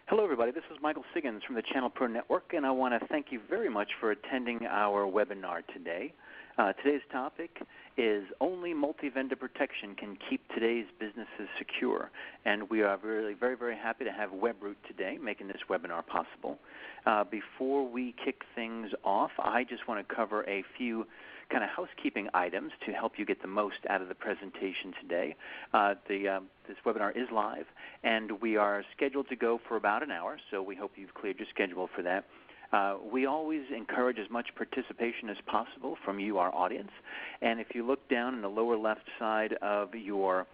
Hello, everybody. This is Michael Siggins from the Channel Pro Network, and I want to thank you very much for attending our webinar today. Today's topic is only multi-vendor protection can keep today's businesses secure, and we are really very happy to have Webroot today making this webinar possible. Before we kick things off, I just want to cover a few kind of housekeeping items to help you get the most out of the presentation today. This webinar is live, and we are scheduled to go for about an hour, so we hope you've cleared your schedule for that. We always encourage as much participation as possible from you, our audience. And if you look down in the lower left side of your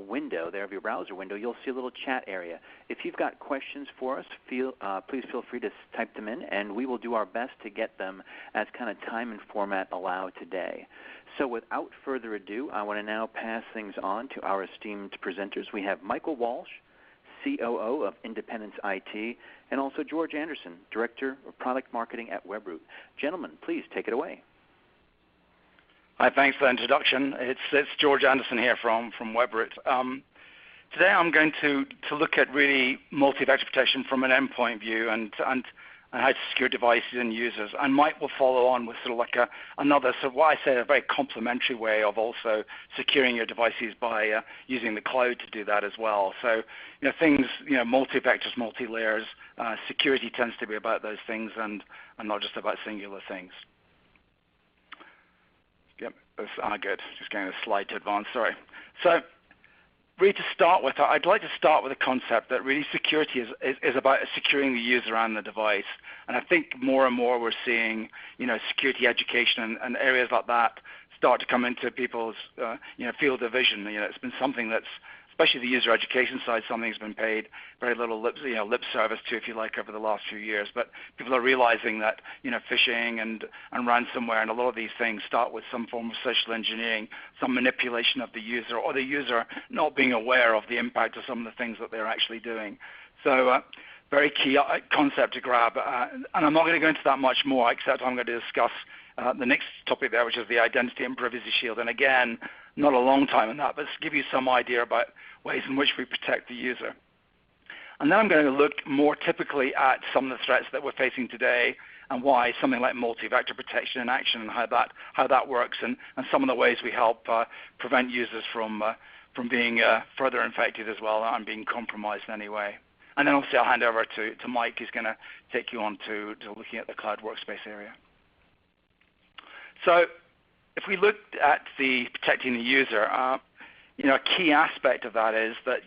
window, there of your browser window, you'll see a little chat area. If you've got questions for us, please feel free to type them in, and we will do our best to get them as kind of time and format allow today. So without further ado, I want to now pass things on to our esteemed presenters. We have Michael Walsh, COO of IndependenceIT, and also George Anderson, Director of Product Marketing at Webroot. Gentlemen, please take it away. Hi, thanks for the introduction. It's George Anderson here from Webroot. Today I'm going to look at really multi-vector protection from an endpoint view and how to secure devices and users. And Mike will follow on with sort of like another, so what I say, a very complementary way of also securing your devices by using the cloud to do that as well. So, things, multi-vectors, multi-layers, security tends to be about those things and not just about singular things. Yep, that's good. Just getting a slide to advance, sorry. So, really to start with, I'd like to start with the concept that really security is about securing the user and the device. And I think more and more we're seeing, security education and areas like that start to come into people's, field of vision. It's been something that's, especially the user education side, something that's been paid very little lip service to, if you like, over the last few years. But people are realizing that, phishing and ransomware and a lot of these things start with some form of social engineering, some manipulation of the user, or the user not being aware of the impact of some of the things that they're actually doing. So very key concept to grab. And I'm not going to go into that much more, except I'm going to discuss the next topic there, which is the identity and privacy shield. And again, not a long time on that, but to give you some idea about ways in which we protect the user. And then I'm going to look more typically at some of the threats that we're facing today and why something like multi-vector protection in action and how that works and some of the ways we help prevent users from being further infected as well and being compromised in any way. And then obviously I'll hand over to Mike, who's going to take you on to looking at the cloud workspace area. So if we look at the protecting the user, a key aspect of that is that,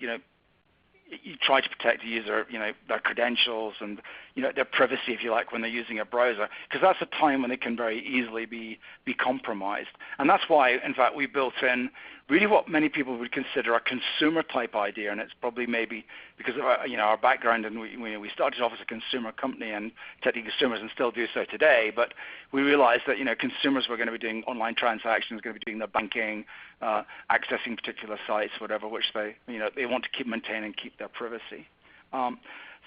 you try to protect the user, their credentials and, their privacy, if you like, when they're using a browser, because that's a time when they can very easily be compromised. And that's why, in fact, we built in really what many people would consider a consumer-type idea, and it's probably maybe because of our background, and we started off as a consumer company and protecting consumers and still do so today, but we realized that, consumers were going to be doing online transactions, going to be doing their banking, accessing particular sites, whatever, which they want to keep maintaining and keep their privacy.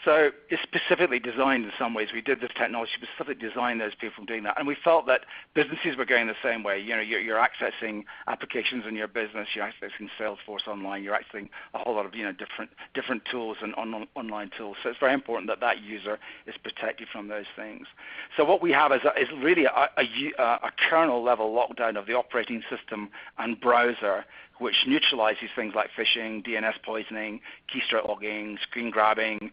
So it's specifically designed in some ways. We did this technology specifically designed those people from doing that. And we felt that businesses were going the same way. You're accessing applications in your business, you're accessing Salesforce online, you're accessing a whole lot of different tools and online tools. So it's very important that that user is protected from those things. So what we have is really a kernel level lockdown of the operating system and browser, which neutralizes things like phishing, DNS poisoning, keystroke logging, screen grabbing,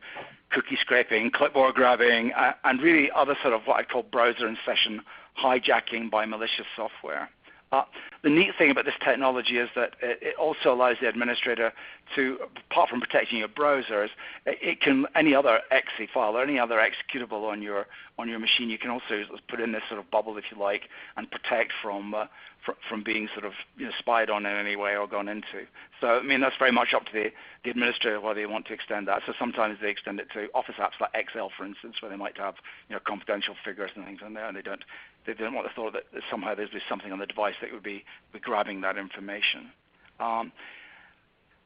cookie scraping, clipboard grabbing, and really other sort of what I call browser and session hijacking by malicious software. The neat thing about this technology is that it also allows the administrator to, apart from protecting your browsers, any other exe file or any other executable on your machine, you can also put in this sort of bubble, if you like, and protect from being sort of spied on in any way or gone into. So that's very much up to the administrator whether they want to extend that. So sometimes they extend it to Office apps like Excel, for instance, where they might have confidential figures and things in there, and they don't want the thought that somehow there's something on the device that would be grabbing that information.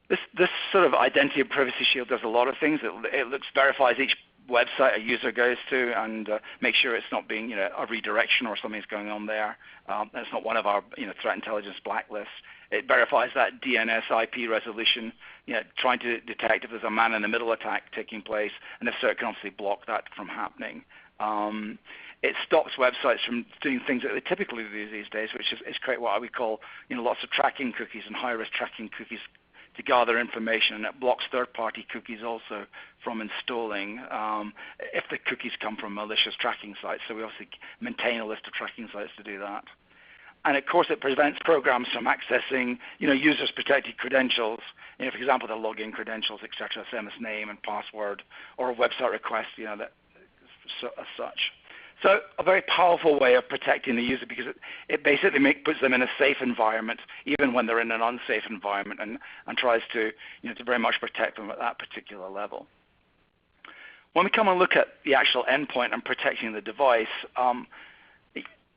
This sort of identity and privacy shield does a lot of things. It verifies each website a user goes to and make sure it's not being a redirection or something's going on there. It's not one of our threat intelligence blacklists. it verifies that DNS IP resolution, trying to detect if there's a man-in-the-middle attack taking place, and if so, it can obviously block that from happening. It stops websites from doing things that they typically do these days, which is create what we call lots of tracking cookies and high-risk tracking cookies to gather information, and it blocks third-party cookies also from installing if the cookies come from malicious tracking sites. So we obviously maintain a list of tracking sites to do that. And of course, it prevents programs from accessing, users' protected credentials. For example, their login credentials, etc., SMS name and password, or a website request, that as such. So a very powerful way of protecting the user, because it basically puts them in a safe environment, even when they're in an unsafe environment, and tries to to very much protect them at that particular level. When we come and look at the actual endpoint and protecting the device,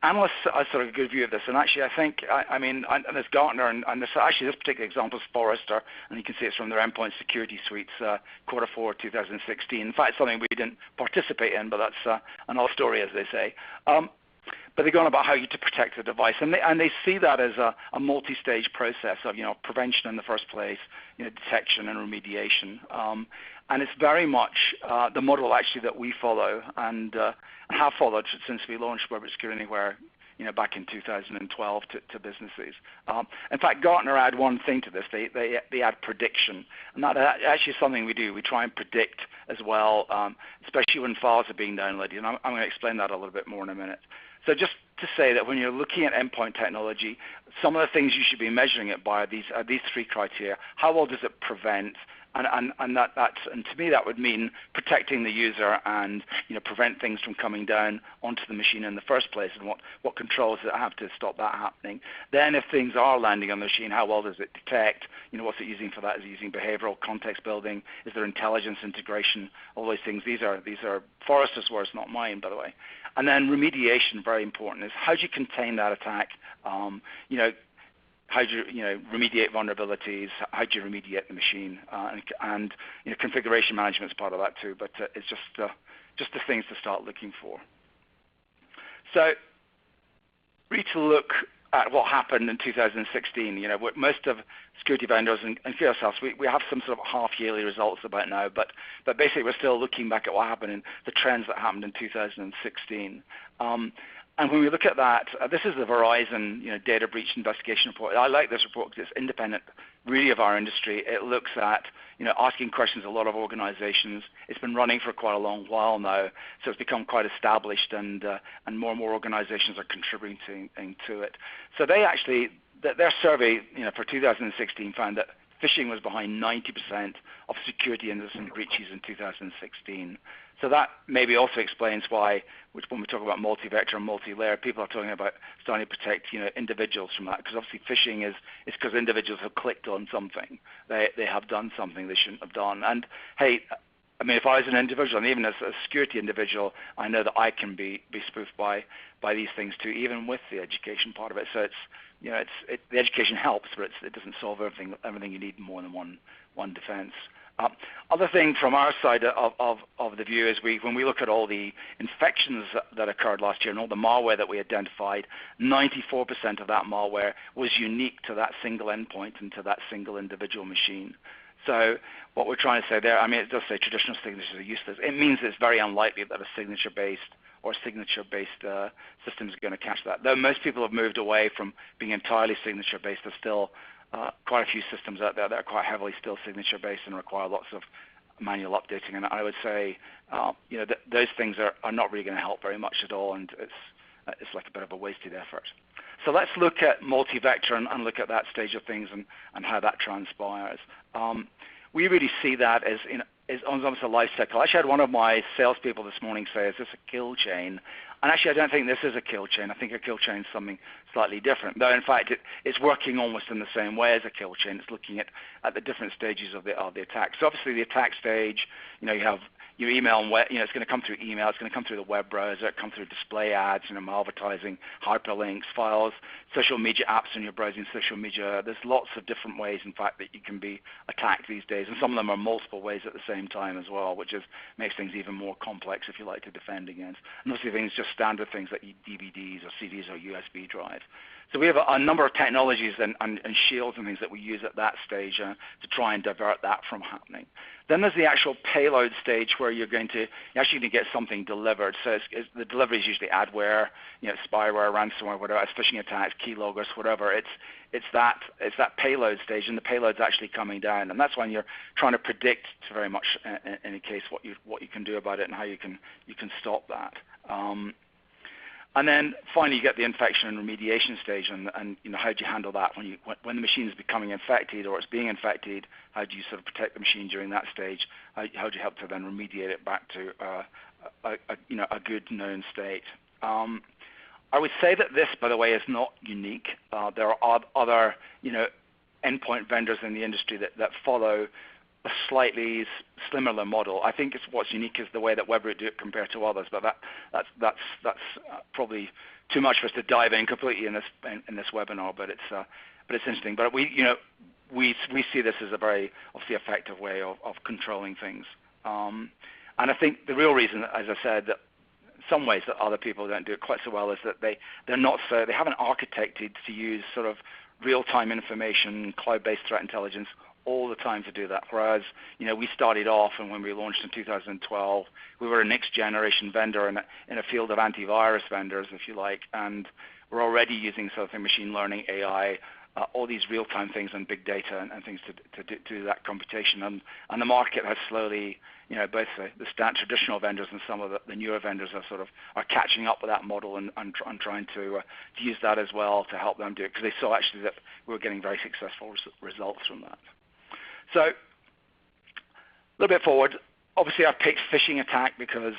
analysts are sort of a good view of this, and actually I think, and there's Gartner, and this particular example is Forrester, and you can see it's from their Endpoint Security Suite's Q4 2016. In fact, something we didn't participate in, but that's another story, as they say. But they go on about how to protect the device, and they see that as a multi-stage process of prevention in the first place, detection and remediation, and it's very much the model actually that we follow and have followed since we launched Webroot Security Anywhere, back in 2012 to businesses. In fact, Gartner add one thing to this. They add prediction, and that actually is something we do. We try and predict as well, especially when files are being downloaded, and I'm going to explain that a little bit more in a minute. So just to say that when you're looking at endpoint technology, some of the things you should be measuring it by are these three criteria. How well does it prevent? And to me that would mean protecting the user and prevent things from coming down onto the machine in the first place, and what controls does it have to stop that happening. Then if things are landing on the machine, how well does it detect? What's it using for that? Is it using behavioral context building? Is there intelligence integration? All those things. These are Forrester's words, not mine, by the way. And then remediation, very important, is how do you contain that attack? How do you remediate vulnerabilities? How do you remediate the machine? And configuration management is part of that too. But it's just the things to start looking for. So, really to look at what happened in 2016. Most of security vendors and ourselves, we have some sort of half-yearly results about now. But basically, we're still looking back at what happened and the trends that happened in 2016. And when we look at that, this is the Verizon data breach investigation report. I like this report because it's independent, really, of our industry. It looks at asking questions of a lot of organizations. It's been running for quite a long while now, so it's become quite established, and more and more organizations are contributing to it. So they actually, their survey for 2016 found that phishing was behind 90% of security incidents and breaches in 2016. So that maybe also explains why, when we talk about multi-vector and multi-layer, people are talking about starting to protect individuals from that, because obviously phishing is because individuals have clicked on something. They have done something they shouldn't have done. And hey, if I was an individual, and even as a security individual, I know that I can be spoofed by these things too, even with the education part of it. So the education helps, but it doesn't solve everything. You need more than one defense. Other thing from our side of the view is when we look at all the infections that occurred last year and all the malware that we identified, 94% of that malware was unique to that single endpoint and to that single individual machine. So what we're trying to say there, it does say traditional signatures are useless. It means it's very unlikely that a signature-based system is going to catch that. Though most people have moved away from being entirely signature-based, there's still quite a few systems out there that are quite heavily still signature-based and require lots of manual updating. And I would say, those things are not really going to help very much at all, and it's like a bit of a wasted effort. So let's look at multi-vector and look at that stage of things and how that transpires. We really see that as almost a life cycle. Actually, I had one of my salespeople this morning say, "Is this a kill chain?" And actually, I don't think this is a kill chain. I think a kill chain is something slightly different. Though, in fact, it's working almost in the same way as a kill chain. It's looking at the different stages of the attack. So obviously, the attack stage, you have your email and web, it's going to come through email. It's going to come through the web browser. It come through display ads, advertising, hyperlinks, files, social media apps when you're browsing social media. There's lots of different ways, in fact, that you can be attacked these days, and some of them are multiple ways at the same time as well, which makes things even more complex, if you like, to defend against. And obviously, things just standard things like DVDs or CDs or USB drive. So we have a number of technologies and shields and things that we use at that stage to try and divert that from happening. Then there's the actual payload stage where you're actually going to get something delivered. So the delivery is usually adware, spyware, ransomware, whatever, it's phishing attacks, keyloggers, whatever. It's that payload stage, and the payload's actually coming down, and that's when you're trying to predict very much in any case what you can do about it and how you can stop that. And then finally, you get the infection and remediation stage, and how do you handle that when the machine is becoming infected or it's being infected? How do you sort of protect the machine during that stage? How do you help to then remediate it back to a good known state? I would say that this, by the way, is not unique. There are other endpoint vendors in the industry that follow a slightly similar model. I think what's unique is the way that Webroot do it compared to others, but that's probably too much for us to dive in completely in this webinar. But it's interesting. But we see this as a very obviously effective way of controlling things. And I think the real reason, as I said, that in some ways that other people don't do it quite so well is that they haven't architected to use sort of real-time information, cloud-based threat intelligence all the time to do that. Whereas, we started off, and when we launched in 2012, we were a next generation vendor in a field of antivirus vendors, if you like, and we're already using something machine learning, AI, all these real-time things and big data and things to do that computation. And the market has slowly, both the traditional vendors and some of the newer vendors are catching up with that model and trying to use that as well to help them do it, because they saw actually that we were getting very successful results from that. So a little bit forward, obviously I picked phishing attack because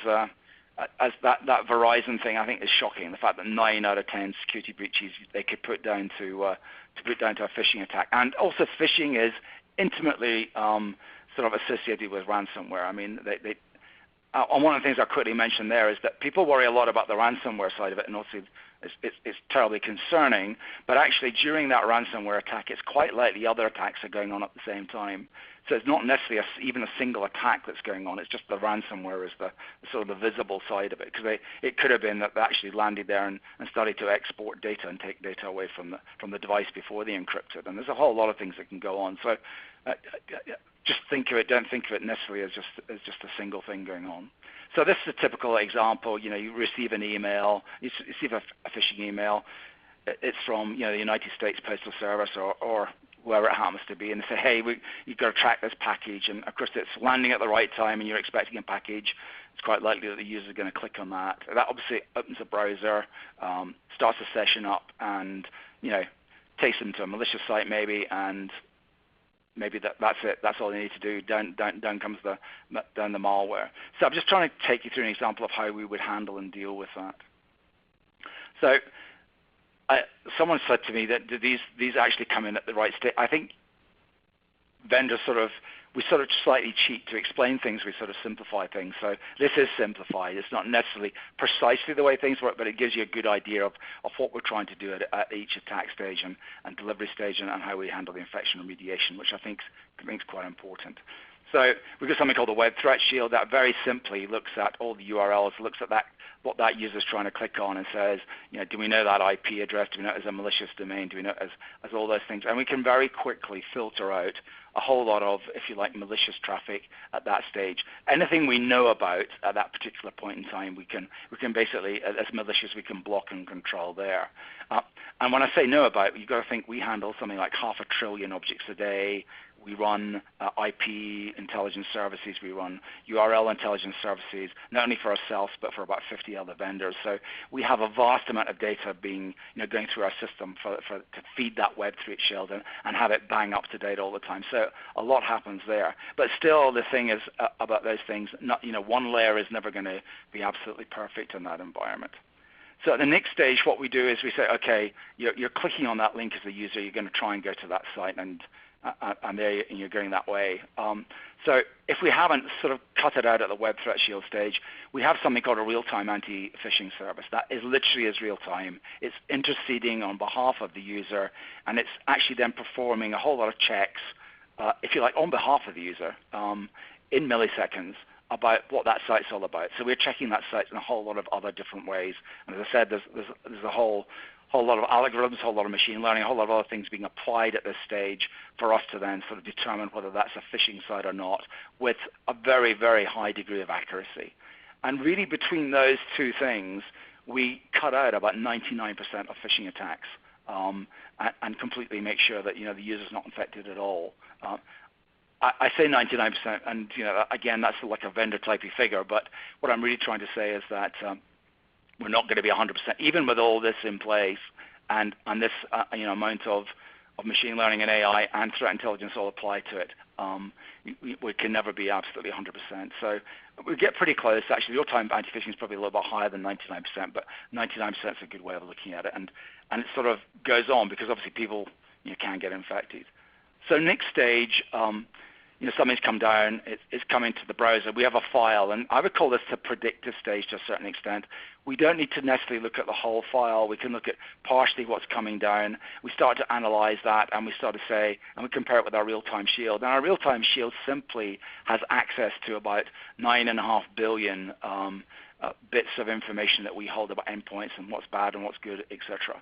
as that Verizon thing I think is shocking. The fact that 9 out of 10 security breaches they could put down to a phishing attack, and also phishing is intimately sort of associated with ransomware. I mean, and one of the things I quickly mentioned there is that people worry a lot about the ransomware side of it, and also it's terribly concerning, but actually during that ransomware attack, it's quite likely other attacks are going on at the same time. So it's not necessarily even a single attack that's going on, it's just the ransomware is the sort of the visible side of it, because it could have been that they actually landed there and started to export data and take data away from the device before they encrypted, and there's a whole lot of things that can go on. So just don't think of it necessarily as just a single thing going on. So this is a typical example. You receive an email, you receive a phishing email. It's from the United States Postal Service or whoever it happens to be, and they say, hey, you've got to track this package, and of course it's landing at the right time, and you're expecting a package. It's quite likely that the user is going to click on that. That obviously opens a browser, starts a session up, and takes them to a malicious site maybe, and maybe that's it. That's all they need to do. Down comes the malware. So I'm just trying to take you through an example of how we would handle and deal with that. So someone said to me that these actually come in at the right state. I think vendors we slightly cheat to explain things. We sort of simplify things. So this is simplified. It's not necessarily precisely the way things work, but it gives you a good idea of what we're trying to do at each attack stage and delivery stage, and how we handle the infection remediation, which I think is quite important. So we've got something called the Web Threat Shield that very simply looks at all the URLs, looks at what that user is trying to click on, and says, do we know that IP address? Do we know it as a malicious domain? Do we know it as all those things? And we can very quickly filter out a whole lot of, if you like, malicious traffic at that stage. Anything we know about at that particular point in time, we can basically, as malicious, we can block and control there. And when I say know about, you've got to think we handle something like 500 billion objects a day. We run IP intelligence services. We run URL intelligence services, not only for ourselves, but for about 50 other vendors. So we have a vast amount of data being, going through our system to feed that Web Threat Shield and have it bang up to date all the time. So a lot happens there. But still, the thing is about those things, one layer is never going to be absolutely perfect in that environment. So at the next stage, what we do is we say, okay, you're clicking on that link as a user. You're going to try and go to that site, and you're going that way. So if we haven't sort of cut it out at the Web Threat Shield stage, we have something called a RealTime Antiphishing service. That is literally as real time. It's interceding on behalf of the user, and it's actually then performing a whole lot of checks, if you like, on behalf of the user in milliseconds about what that site's all about. So we're checking that site in a whole lot of other different ways. And as I said, there's a whole whole lot of algorithms, a whole lot of machine learning, a whole lot of other things being applied at this stage for us to then sort of determine whether that's a phishing site or not with a very, very high degree of accuracy. And really between those two things, we cut out about 99% of phishing attacks and completely make sure that the user's not infected at all. I say 99%, and again, that's like a vendor-typey figure. But what I'm really trying to say is that we're not going to be 100%, even with all this in place and this amount of machine learning and AI and threat intelligence all applied to it. We can never be absolutely 100%. So we get pretty close. Actually, real-time anti-phishing is probably a little bit higher than 99%, but 99% is a good way of looking at it. And it sort of goes on because obviously people can get infected. So next stage, something's come down, it's come into the browser, we have a file, and I would call this the predictive stage to a certain extent. We don't need to necessarily look at the whole file, we can look at partially what's coming down. We start to analyze that, and we start to say, and we compare it with our real-time shield. And our real-time shield simply has access to about 9.5 billion bits of information that we hold about endpoints and what's bad and what's good, etc.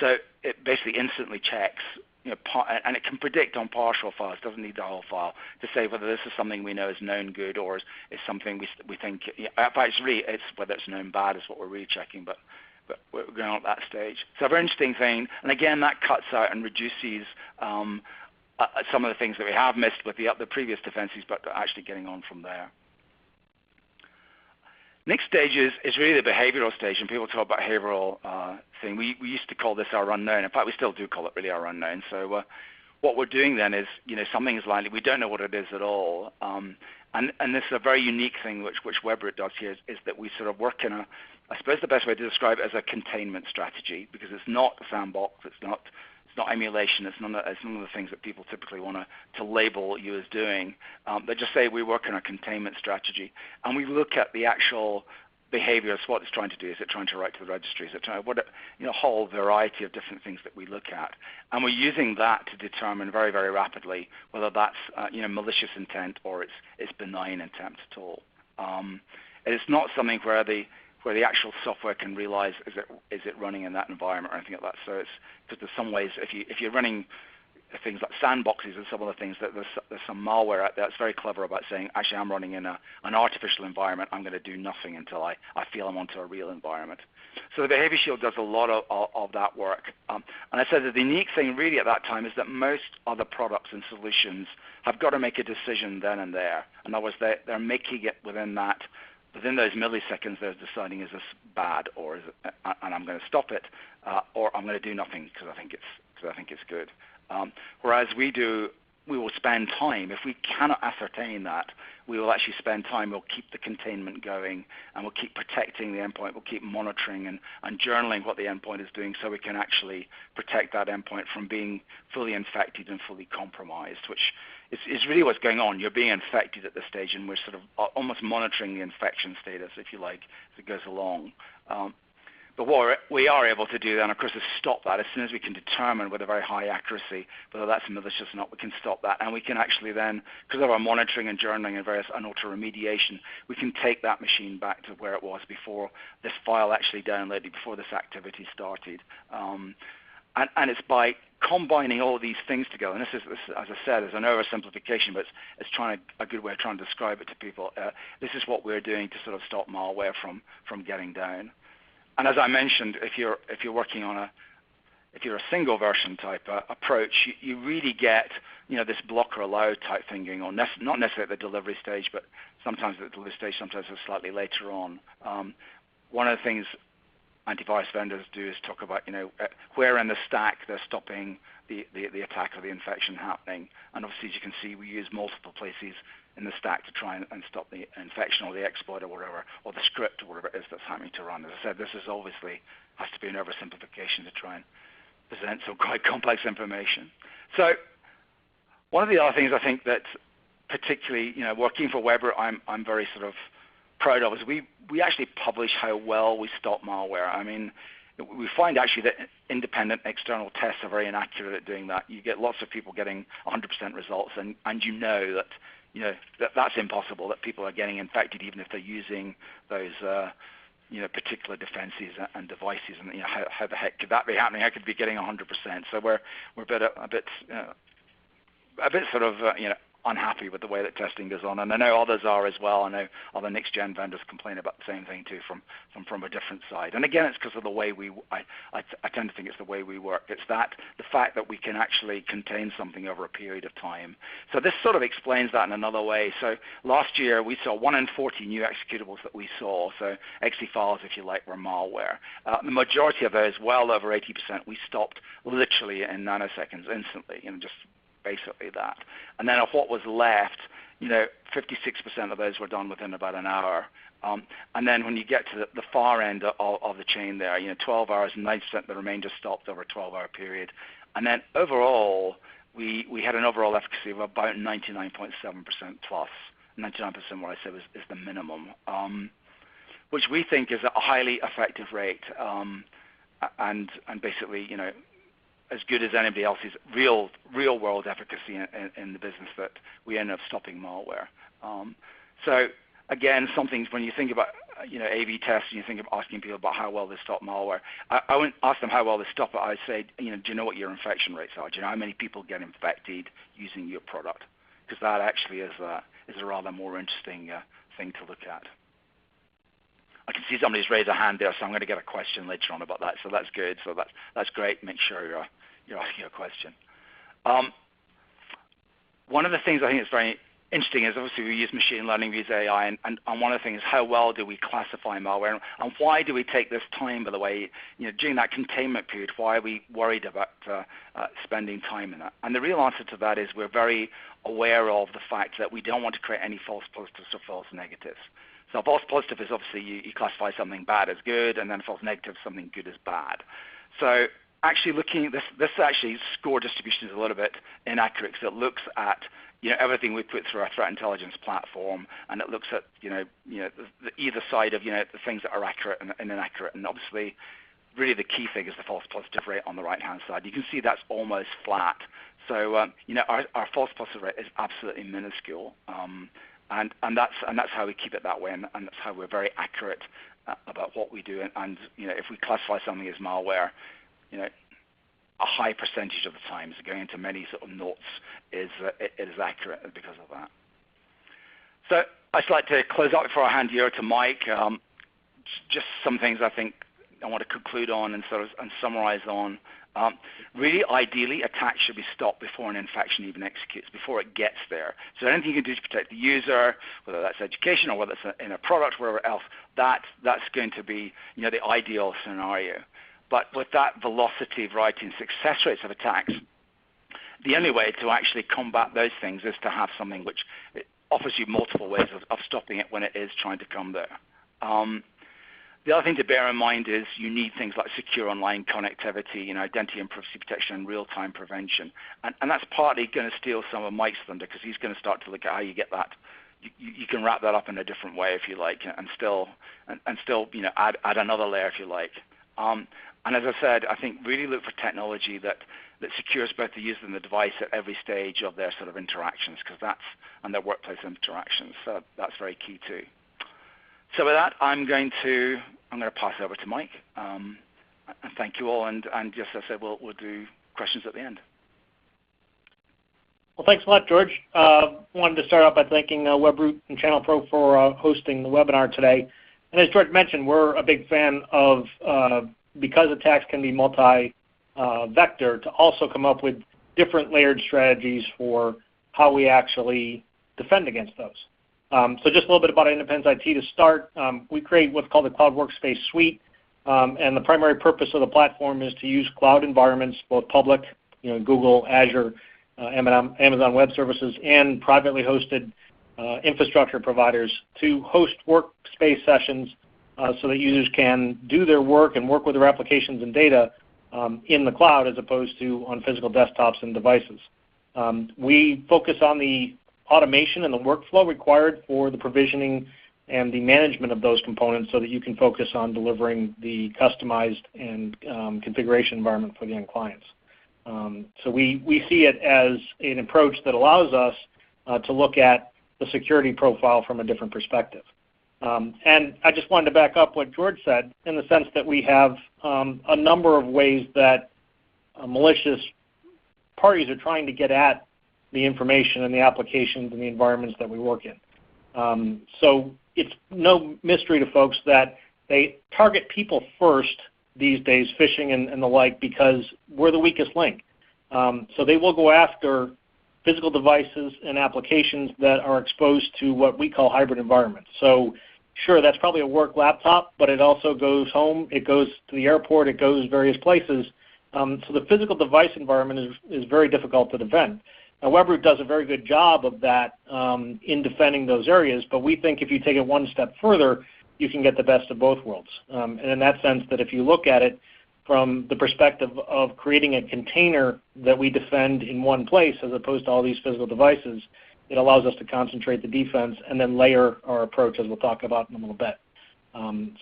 So it basically instantly checks, and it can predict on partial files, doesn't need the whole file, to say whether this is something we know is known good or is something we think, in fact, it's whether it's known bad is what we're really checking, but we're going on at that stage. So a very interesting thing, and again, that cuts out and reduces some of the things that we have missed with the previous defenses, but actually getting on from there. Next stage is really the behavioral stage, and people talk about behavioral thing. We used to call this our unknown. In fact, we still do call it really our unknown. So what we're doing then is, something is likely, we don't know what it is at all. And this is a very unique thing which Webroot does here is that we sort of work in I suppose the best way to describe it as a containment strategy, because it's not a sandbox, it's not emulation, it's none of the things that people typically want to label you as doing. They just say we work on a containment strategy, and we look at the actual behaviors, what it's trying to do. Is it trying to write to the registry? Is it trying a whole variety of different things that we look at, and we're using that to determine very, very rapidly whether that's malicious intent or it's benign intent at all. It's not something where the actual software can realize is it running in that environment or anything like that. So it's because there's some ways if you're running things like sandboxes and some of the things that there's some malware out there that's very clever about saying, actually I'm running in an artificial environment, I'm going to do nothing until I feel I'm onto a real environment. So the Behavior Shield does a lot of that work. And I said that the unique thing really at that time is that most other products and solutions have got to make a decision then and there. In other words, they're making it within those milliseconds. They're deciding, is this bad, or is it, and I'm going to stop it, or I'm going to do nothing because I think it's good. Whereas we will spend time. If we cannot ascertain that, we will actually spend time. We'll keep the containment going, and we'll keep protecting the endpoint. We'll keep monitoring and journaling what the endpoint is doing, so we can actually protect that endpoint from being fully infected and fully compromised, which is really what's going on. You're being infected at this stage, and we're sort of almost monitoring the infection status, if you like, as it goes along. But what we are able to do then, of course, is stop that. As soon as we can determine with a very high accuracy whether that's malicious or not, we can stop that. And we can actually then, because of our monitoring and journaling and various auto-remediation, we can take that machine back to where it was before this file actually downloaded, before this activity started. And it's by combining all of these things together, and this is, as I said, is an oversimplification, but it's a good way of trying to describe it to people. This is what we're doing to sort of stop malware from getting down. And as I mentioned, if you're working on if you're a single version type approach, you really get this blocker allow type thing going on. Not necessarily at the delivery stage, but sometimes at the delivery stage, sometimes it's slightly later on. One of the things antivirus vendors do is talk about where in the stack they're stopping the attack or the infection happening. And obviously, as you can see, we use multiple places in the stack to try and stop the infection or the exploit or whatever, or the script or whatever it is that's happening to run. As I said, this is obviously has to be an oversimplification to try and present some quite complex information. So one of the other things I think that particularly, working for Webroot, I'm very sort of proud of is we actually publish how well we stop malware. I mean, we find actually that independent external tests are very inaccurate at doing that. You get lots of people getting 100% results, and that that's impossible, that people are getting infected even if they're using those particular defenses and devices, and how the heck could that be happening? I could be getting 100%. So we're a bit sort of unhappy with the way that testing goes on, and I know others are as well. I know other next-gen vendors complain about the same thing too from a different side. And again, it's because of the way I tend to think it's the way we work. It's the fact that we can actually contain something over a period of time. So this sort of explains that in another way. So last year we saw 1 in 40 new executables that we saw. So exe files, if you like, were malware. The majority of those, well over 80%, we stopped literally in nanoseconds, instantly, just basically that. And then of what was left, 56% of those were done within about an hour. And then when you get to the far end of the chain there, 12 hours and 90% of the remainder stopped over a 12-hour period. And then overall, we had an overall efficacy of about 99.7% plus. 99%, what I said, is the minimum, which we think is a highly effective rate, and basically, as good as anybody else's real world efficacy in the business that we end up stopping malware. So again, something when you think about A/B tests and you think of asking people about how well they stop malware, I wouldn't ask them how well they stop it. I'd say, do you know what your infection rates are? Do you know how many people get infected using your product? Because that actually is a rather more interesting thing to look at. I can see somebody's raised a hand there, so I'm going to get a question later on about that. So that's good. So that's great. Make sure you're asking a question. One of the things I think is very interesting is obviously we use machine learning, we use AI, and one of the things is how well do we classify malware, and why do we take this time, by the way, during that containment period, why are we worried about spending time in that? And the real answer to that is we're very aware of the fact that we don't want to create any false positives or false negatives. So a false positive is obviously you classify something bad as good, and then a false negative something good as bad. So actually looking at this actually score distribution is a little bit inaccurate, because it looks at everything we put through our threat intelligence platform, and it looks at the either side of the things that are accurate and inaccurate. And obviously, really the key thing is the false positive rate on the right hand side. You can see that's almost flat. So our false positive rate is absolutely minuscule, and that's how we keep it that way, and that's how we're very accurate about what we do. And if we classify something as malware, a high percentage of the times, going into many sort of noughts, it is accurate because of that. So I'd just like to close out before I hand you over to Mike. Just some things I think I want to conclude on and summarize on. Really, ideally, attacks should be stopped before an infection even executes, before it gets there. So anything you can do to protect the user, whether that's education or whether it's in a product, wherever else, that's going to be the ideal scenario. But with that velocity, variety, and success rates of attacks, the only way to actually combat those things is to have something which offers you multiple ways of stopping it when it is trying to come there. The other thing to bear in mind is you need things like secure online connectivity, identity and privacy protection, and real-time prevention. And that's partly going to steal some of Mike's thunder, because he's going to start to look at how you get that. You can wrap that up in a different way if you like, and still add another layer if you like. And as I said, I think really look for technology that secures both the user and the device at every stage of their sort of interactions, and their workplace interactions. So that's very key too. So with that, I'm going to pass over to Mike. And thank you all. And just as I said, we'll do questions at the end. Well, thanks a lot, George. Wanted to start out by thanking Webroot and Channel Pro for hosting the webinar today. And as George mentioned, we're a big fan of because attacks can be multi-vector, to also come up with different layered strategies for how we actually defend against those. So just a little bit about IndependenceIT to start. We create what's called the Cloud Workspace Suite, and the primary purpose of the platform is to use cloud environments, both public, Google, Azure, Amazon Web Services, and privately hosted infrastructure providers to host workspace sessions so that users can do their work and work with their applications and data in the cloud as opposed to on physical desktops and devices. We focus on the automation and the workflow required for the provisioning and the management of those components so that you can focus on delivering the customized and configuration environment for the end clients. So we see it as an approach that allows us to look at the security profile from a different perspective. And I just wanted to back up what George said in the sense that we have a number of ways that malicious parties are trying to get at the information and the applications and the environments that we work in. So it's no mystery to folks that they target people first these days, phishing and the like, because we're the weakest link. So they will go after physical devices and applications that are exposed to what we call hybrid environments. So sure, that's probably a work laptop, but it also goes home, it goes to the airport, it goes various places. So the physical device environment is very difficult to defend. Now, Webroot does a very good job of that in defending those areas, but we think if you take it one step further, you can get the best of both worlds. And in that sense, that if you look at it from the perspective of creating a container that we defend in one place as opposed to all these physical devices, it allows us to concentrate the defense and then layer our approach, as we'll talk about in a little bit.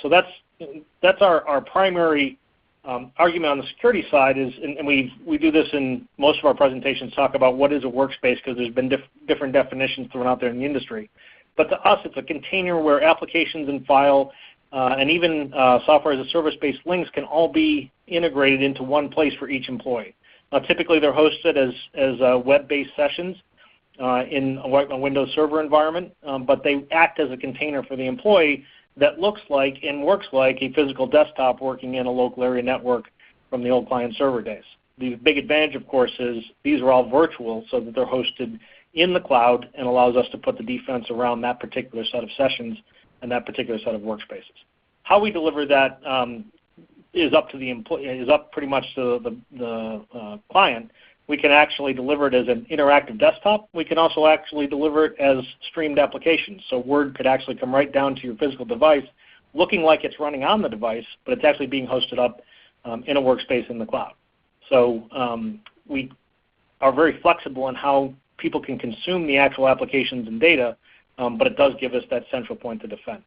So that's our primary argument on the security side is, and we do this in most of our presentations, talk about what is a workspace, because there's been different definitions thrown out there in the industry. But to us, it's a container where applications and file and even software as a service-based links can all be integrated into one place for each employee. Typically, they're hosted as web-based sessions in a Windows Server environment, but they act as a container for the employee that looks like and works like a physical desktop working in a local area network from the old client server days. The big advantage, of course, is these are all virtual so that they're hosted in the cloud and allows us to put the defense around that particular set of sessions and that particular set of workspaces. How we deliver that is up to the employee, is up pretty much to the client. We can actually deliver it as an interactive desktop. We can also actually deliver it as streamed applications. So Word could actually come right down to your physical device, looking like it's running on the device, but it's actually being hosted up in a workspace in the cloud. So we are very flexible in how people can consume the actual applications and data, but it does give us that central point to defend.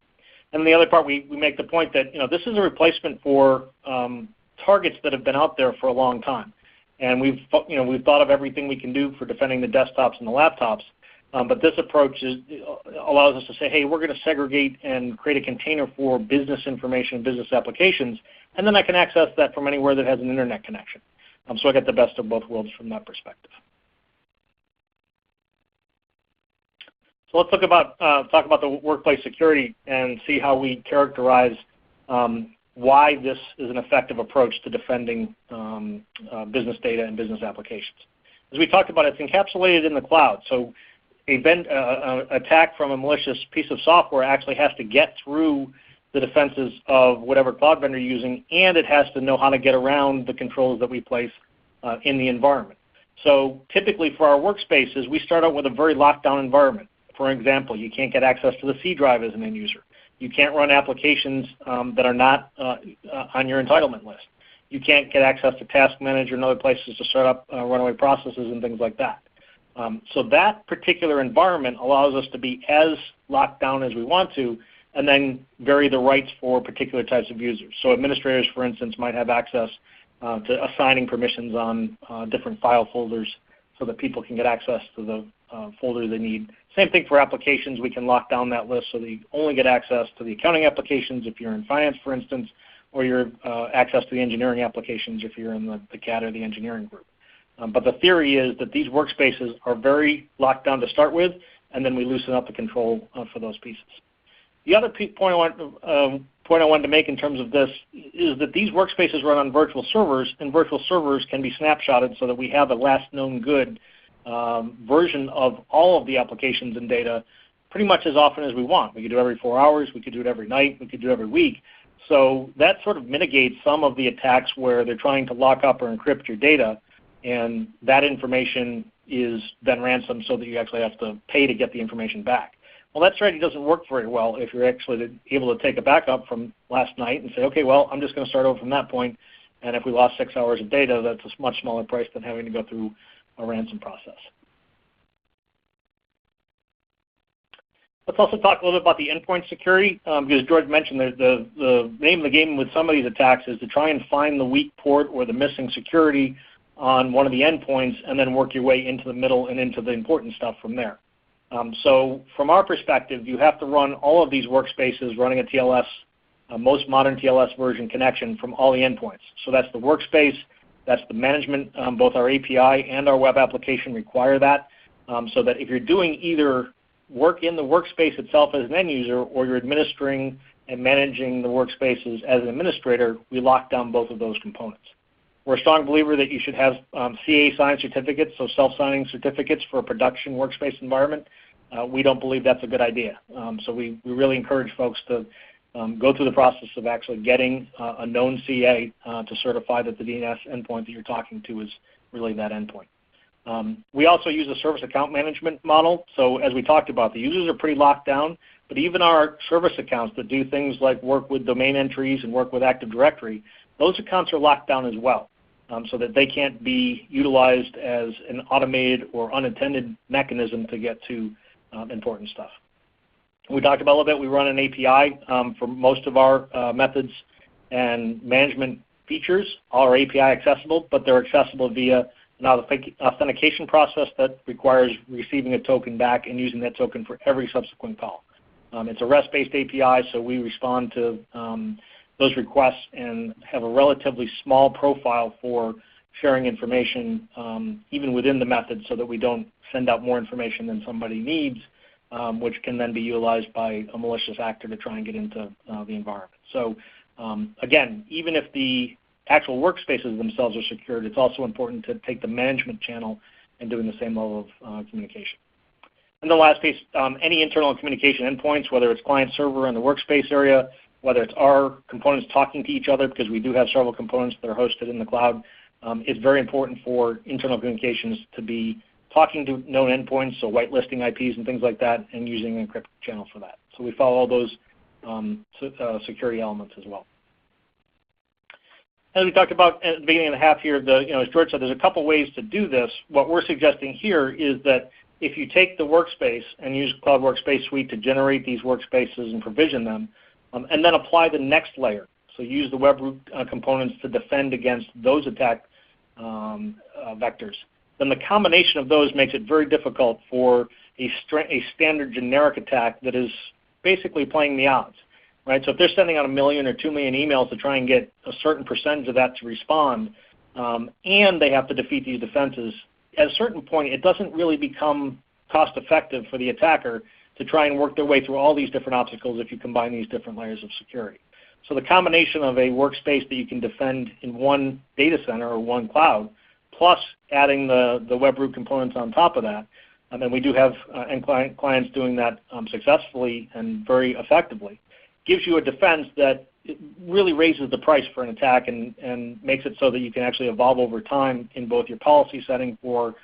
And the other part, we make the point that this is a replacement for targets that have been out there for a long time. And we've thought of everything we can do for defending the desktops and the laptops, but this approach allows us to say, hey, we're going to segregate and create a container for business information, business applications, and then I can access that from anywhere that has an internet connection. So I get the best of both worlds from that perspective. So let's talk about the workplace security and see how we characterize why this is an effective approach to defending business data and business applications. As we talked about, it's encapsulated in the cloud. So an attack from a malicious piece of software actually has to get through the defenses of whatever cloud vendor you're using, and it has to know how to get around the controls that we place in the environment. So typically for our workspaces, we start out with a very locked down environment. For example, you can't get access to the C drive as an end user. You can't run applications that are not on your entitlement list. You can't get access to Task Manager and other places to start up runaway processes and things like that. So that particular environment allows us to be as locked down as we want to, and then vary the rights for particular types of users. So administrators, for instance, might have access to assigning permissions on different file folders so that people can get access to the folder they need. Same thing for applications. We can lock down that list so that you only get access to the accounting applications if you're in finance, for instance, or your access to the engineering applications if you're in the CAD or the engineering group. But the theory is that these workspaces are very locked down to start with, and then we loosen up the control for those pieces. The other point I wanted to make in terms of this is that these workspaces run on virtual servers, and virtual servers can be snapshotted so that we have a last known good version of all of the applications and data pretty much as often as we want. We could do it every 4 hours, we could do it every night, we could do it every week. So that sort of mitigates some of the attacks where they're trying to lock up or encrypt your data, and that information is then ransomed so that you actually have to pay to get the information back. Well, that strategy doesn't work very well if you're actually able to take a backup from last night and say, okay, well, I'm just going to start over from that point, and if we lost 6 hours of data, that's a much smaller price than having to go through a ransom process. Let's also talk a little bit about the endpoint security, because George mentioned that the name of the game with some of these attacks is to try and find the weak port or the missing security on one of the endpoints and then work your way into the middle and into the important stuff from there. So from our perspective, you have to run all of these workspaces running a TLS, most modern TLS version connection from all the endpoints. So that's the workspace, that's the management, both our API and our web application require that, so that if you're doing either work in the workspace itself as an end user or you're administering and managing the workspaces as an administrator, we lock down both of those components. We're a strong believer that you should have CA signed certificates, so self-signing certificates for a production workspace environment. We don't believe that's a good idea. So we really encourage folks to go through the process of actually getting a known CA to certify that the DNS endpoint that you're talking to is really that endpoint. We also use a service account management model. So as we talked about, the users are pretty locked down, but even our service accounts that do things like work with domain entries and work with Active Directory, those accounts are locked down as well, so that they can't be utilized as an automated or unattended mechanism to get to important stuff. We talked about a little bit, we run an API for most of our methods and management features. All are API accessible, but they're accessible via an authentication process that requires receiving a token back and using that token for every subsequent call. It's a REST-based API, so we respond to those requests and have a relatively small profile for sharing information even within the method so that we don't send out more information than somebody needs, which can then be utilized by a malicious actor to try and get into the environment. So again, even if the actual workspaces themselves are secured, it's also important to take the management channel and doing the same level of communication. And the last piece, any internal communication endpoints, whether it's client-server in the workspace area, whether it's our components talking to each other, because we do have several components that are hosted in the cloud, it's very important for internal communications to be talking to known endpoints, so whitelisting IPs and things like that, and using an encrypted channel for that. So we follow all those security elements as well. As we talked about at the beginning of the half here, as George said, there's a couple ways to do this. What we're suggesting here is that if you take the workspace and use Cloud Workspace Suite to generate these workspaces and provision them, and then apply the next layer, so use the Webroot components to defend against those attack vectors, then the combination of those makes it very difficult for a standard generic attack that is basically playing the odds. Right? So if they're sending out 1 million or 2 million emails to try and get a certain percentage of that to respond, and they have to defeat these defenses, at a certain point it doesn't really become cost effective for the attacker to try and work their way through all these different obstacles if you combine these different layers of security. So the combination of a workspace that you can defend in one data center or one cloud, plus adding the Webroot components on top of that, and we do have end clients doing that successfully and very effectively, gives you a defense that really raises the price for an attack and makes it so that you can actually evolve over time in both your policy setting for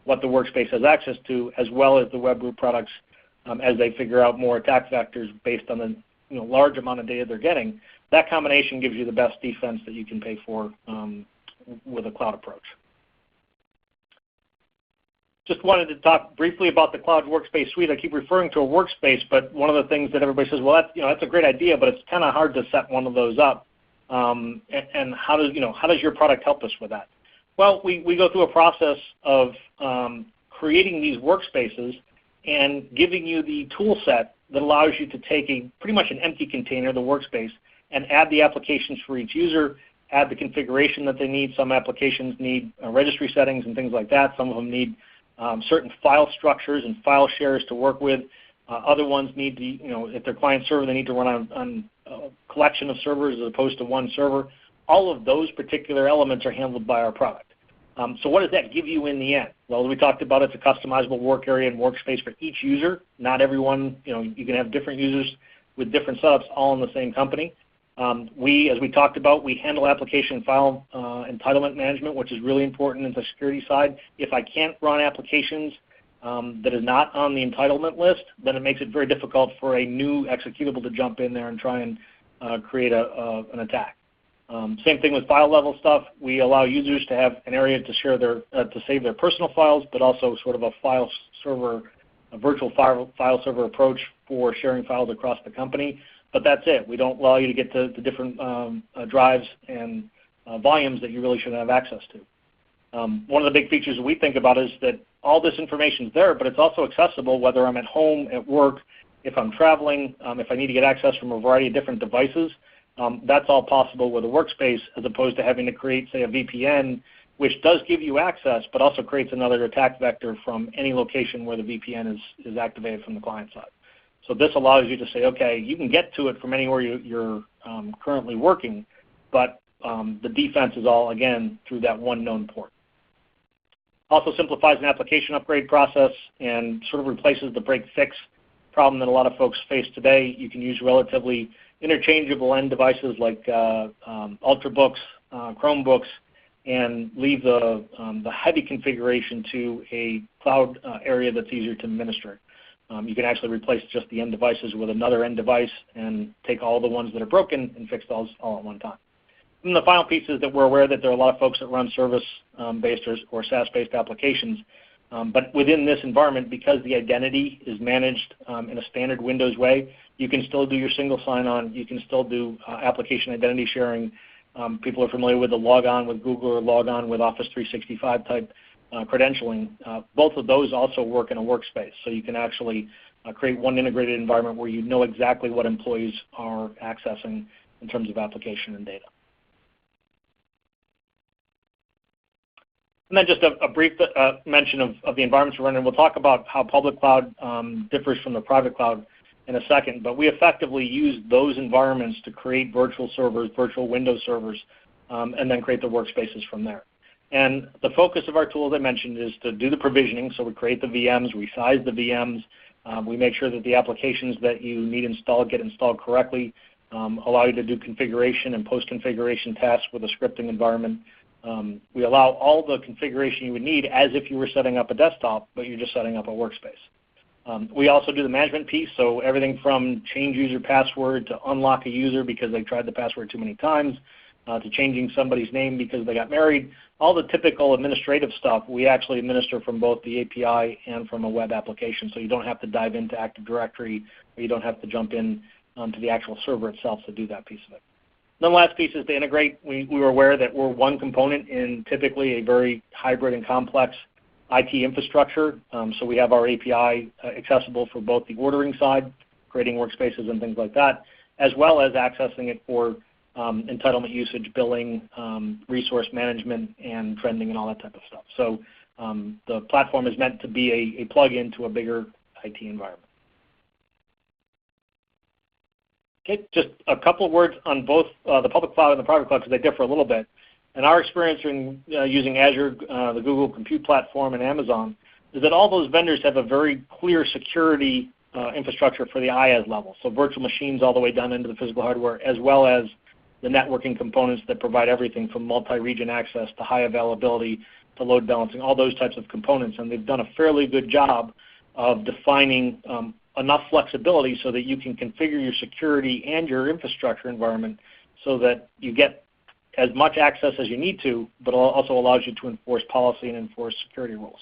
what the workspace has access to, as well as the Webroot products as they figure out more attack vectors based on the large amount of data they're getting. That combination gives you the best defense that you can pay for with a cloud approach. Just wanted to talk briefly about the Cloud Workspace Suite. I keep referring to a workspace, but one of the things that everybody says, well, that's a great idea, but it's kind of hard to set one of those up. And how does your product help us with that? Well, we go through a process of creating these workspaces and giving you the tool set that allows you to take pretty much an empty container, the workspace, and add the applications for each user, add the configuration that they need. Some applications need registry settings and things like that. Some of them need certain file structures and file shares to work with. Other ones need to, if they're client server, they need to run on a collection of servers as opposed to one server. All of those particular elements are handled by our product. So what does that give you in the end? Well, we talked about it's a customizable work area and workspace for each user. Not everyone, you can have different users with different setups all in the same company. As we talked about, we handle application and file entitlement management, which is really important in the security side. If I can't run applications that is not on the entitlement list, then it makes it very difficult for a new executable to jump in there and try and create an attack. Same thing with file level stuff. We allow users to have an area to share to save their personal files, but also sort of a file server, a virtual file server approach for sharing files across the company. But that's it. We don't allow you to get to different drives and volumes that you really shouldn't have access to. One of the big features that we think about is that all this information is there, but it's also accessible whether I'm at home, at work, if I'm traveling, if I need to get access from a variety of different devices. That's all possible with a workspace as opposed to having to create, say, a VPN, which does give you access, but also creates another attack vector from any location where the VPN is activated from the client side. So this allows you to say, okay, you can get to it from anywhere you're currently working, but the defense is all, again, through that one known port. Also simplifies an application upgrade process and sort of replaces the break-fix problem that a lot of folks face today. You can use relatively interchangeable end devices like Ultrabooks, Chromebooks, and leave the heavy configuration to a cloud area that's easier to administer. You can actually replace just the end devices with another end device and take all the ones that are broken and fix those all at one time. And the final piece is that we're aware that there are a lot of folks that run service-based or SaaS-based applications. But within this environment, because the identity is managed in a standard Windows way, you can still do your single sign-on. You can still do application identity sharing. People are familiar with the log-on with Google or log-on with Office 365 type credentialing. Both of those also work in a workspace. So you can actually create one integrated environment where you know exactly what employees are accessing in terms of application and data. And then just a brief mention of the environments we're running. We'll talk about how public cloud differs from the private cloud in a second, but we effectively use those environments to create virtual servers, virtual Windows servers, and then create the workspaces from there. And the focus of our tool, as I mentioned, is to do the provisioning. So we create the VMs, we size the VMs, we make sure that the applications that you need installed get installed correctly, allow you to do configuration and post-configuration tasks with a scripting environment. We allow all the configuration you would need as if you were setting up a desktop, but you're just setting up a workspace. We also do the management piece, so everything from change user password to unlock a user because they tried the password too many times, to changing somebody's name because they got married. All the typical administrative stuff we actually administer from both the API and from a web application, so you don't have to dive into Active Directory, or you don't have to jump in to the actual server itself to do that piece of it. Then the last piece is to integrate. We were aware that we're one component in typically a very hybrid and complex IT infrastructure. So we have our API accessible for both the ordering side, creating workspaces and things like that, as well as accessing it for entitlement usage, billing, resource management, and trending and all that type of stuff. So the platform is meant to be a plug-in to a bigger IT environment. Okay, just a couple of words on both the public cloud and the private cloud because they differ a little bit. And our experience in using Azure, the Google Compute Platform, and Amazon is that all those vendors have a very clear security infrastructure for the IaaS level, so virtual machines all the way down into the physical hardware, as well as the networking components that provide everything from multi-region access to high availability to load balancing, all those types of components. And they've done a fairly good job of defining enough flexibility so that you can configure your security and your infrastructure environment so that you get as much access as you need to, but also allows you to enforce policy and enforce security rules.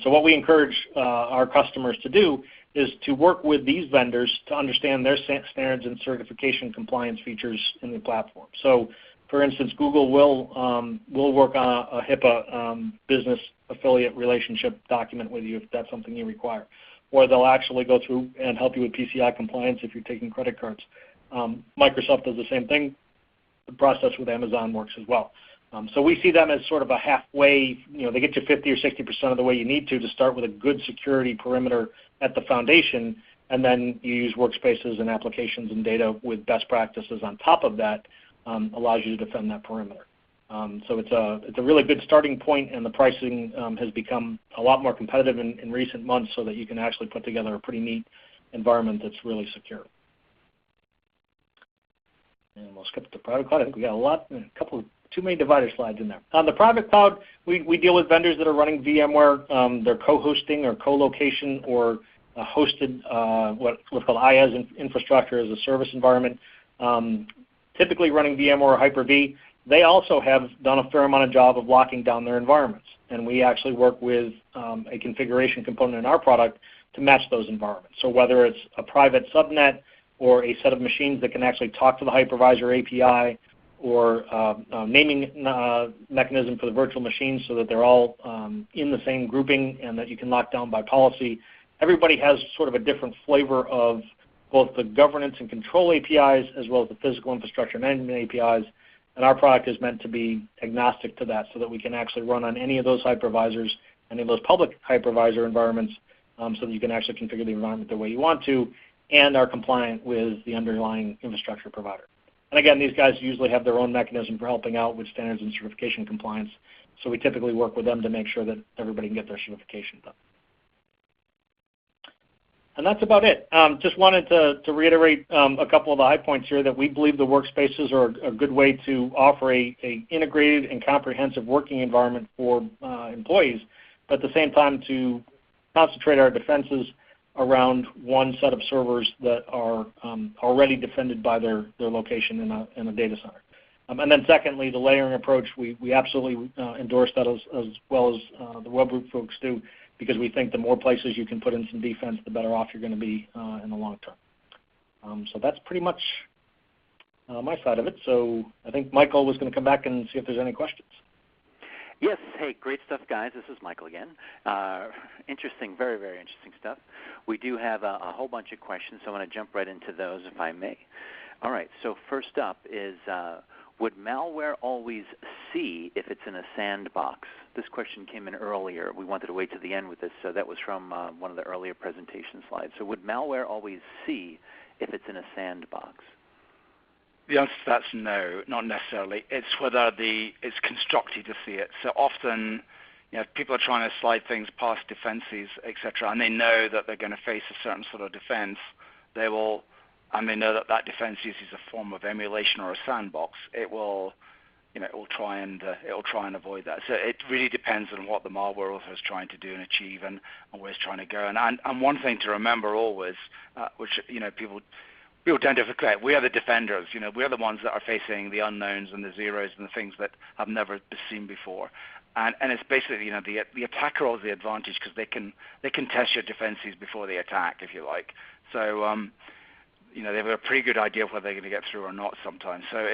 So what we encourage our customers to do is to work with these vendors to understand their standards and certification compliance features in the platform. So for instance, Google will work on a HIPAA business affiliate relationship document with you if that's something you require. Or they'll actually go through and help you with PCI compliance if you're taking credit cards. Microsoft does the same thing. The process with Amazon works as well. So we see them as sort of a halfway, they get you 50 or 60% of the way you need to start with a good security perimeter at the foundation, and then you use workspaces and applications and data with best practices on top of that, allows you to defend that perimeter. So it's a really good starting point, and the pricing has become a lot more competitive in recent months so that you can actually put together a pretty neat environment that's really secure. And we'll skip the private cloud. I think we got too many divider slides in there. On the private cloud, we deal with vendors that are running VMware. They're co-hosting or co-location or hosted what's called IaaS infrastructure as a service environment, typically running VMware or Hyper-V. They also have done a fair amount of job of locking down their environments, and we actually work with a configuration component in our product to match those environments. So whether it's a private subnet or a set of machines that can actually talk to the hypervisor API, or naming mechanism for the virtual machines so that they're all in the same grouping and that you can lock down by policy. Everybody has sort of a different flavor of both the governance and control APIs as well as the physical infrastructure management APIs, and our product is meant to be agnostic to that so that we can actually run on any of those hypervisors, any of those public hypervisor environments, so that you can actually configure the environment the way you want to and are compliant with the underlying infrastructure provider. And again, these guys usually have their own mechanism for helping out with standards and certification compliance, so we typically work with them to make sure that everybody can get their certification done. And that's about it. Just wanted to reiterate a couple of the high points here, that we believe the workspaces are a good way to offer a integrated and comprehensive working environment for employees, but at the same time to concentrate our defenses around one set of servers that are already defended by their location in a data center. And then secondly, the layering approach, we absolutely endorse that as well as the Webroot folks do, because we think the more places you can put in some defense, the better off you're going to be in the long term. So that's pretty much my side of it. So I think Michael was going to come back and see if there's any questions. Yes. Hey, great stuff, guys. This is Michael again. Interesting, very, very interesting stuff. We do have a whole bunch of questions, so I want to jump right into those if I may. All right, so first up is, would malware always see if it's in a sandbox? This question came in earlier. We wanted to wait to the end with this, so that was from one of the earlier presentation slides. So would malware always see if it's in a sandbox? The answer to that's no, not necessarily. It's whether it's constructed to see it. So often, if people are trying to slide things past defenses, etc., and they know that they're going to face a certain sort of defense, they know that defense uses a form of emulation or a sandbox. It will try and avoid that. So it really depends on what the malware author is trying to do and achieve, and where it's trying to go. And one thing to remember always, which people tend to forget, we are the defenders. We are the ones that are facing the unknowns and the zeros and the things that have never been seen before. And it's basically, the attacker has the advantage because they can test your defenses before they attack, if you like. So they have a pretty good idea of whether they're going to get through or not sometimes. So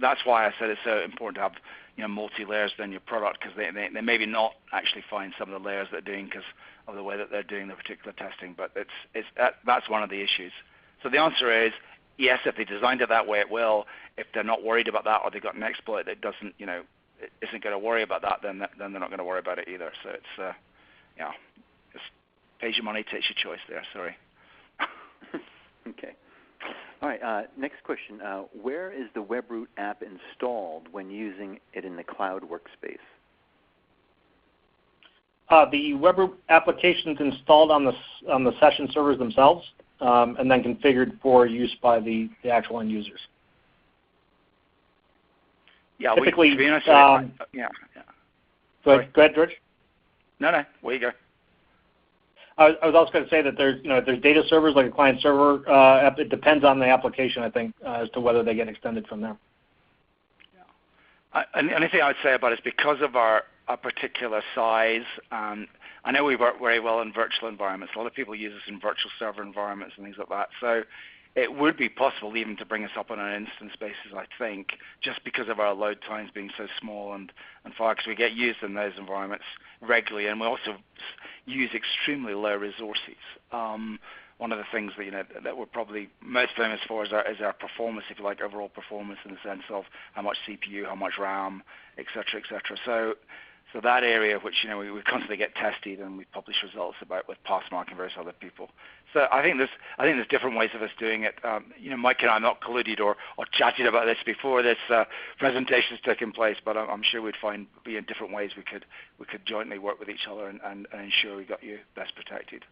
that's why I said it's so important to have multi-layers in your product, because they maybe not actually find some of the layers they're doing because of the way that they're doing the particular testing. But that's one of the issues. So the answer is yes, if they designed it that way, it will. If they're not worried about that, or they've got an exploit that doesn't, isn't going to worry about that, then they're not going to worry about it either. So it's, just pays your money, takes your choice there. Sorry. Okay. All right. Next question. Where is the Webroot app installed when using it in the cloud workspace? The Webroot application is installed on the session servers themselves, and then configured for use by the actual end users. Yeah, typically. To be honest, yeah. Go ahead, George. No, where you go. I was also going to say that there's data servers like a client server app. It depends on the application, I think, as to whether they get extended from there. Yeah. And the only thing I would say about it is because of our particular size, I know we work very well in virtual environments. A lot of people use us in virtual server environments and things like that. So it would be possible even to bring us up on an instance basis, I think, just because of our load times being so small and far, because we get used in those environments regularly, and we also use extremely low resources. One of the things that we're probably most famous for is our performance, if you like, overall performance in the sense of how much CPU, how much RAM, et cetera, et cetera. So that area, which we constantly get tested and we publish results about with Passmark and various other people. So I think there's different ways of us doing it. Mike and I have not colluded or chatted about this before this presentation has taken place, but I'm sure we'd find different ways we could jointly work with each other and ensure we got you best protected.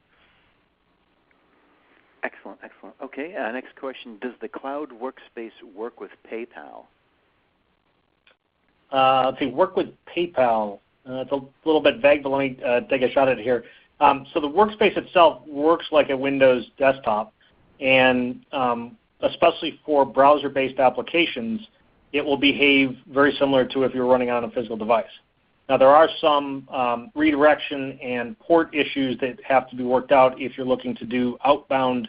Excellent. Okay, next question. Does the cloud workspace work with PayPal? Let's see, work with PayPal. It's a little bit vague, but let me take a shot at it here. So the workspace itself works like a Windows desktop, and especially for browser-based applications, it will behave very similar to if you're running on a physical device. Now, there are some redirection and port issues that have to be worked out if you're looking to do outbound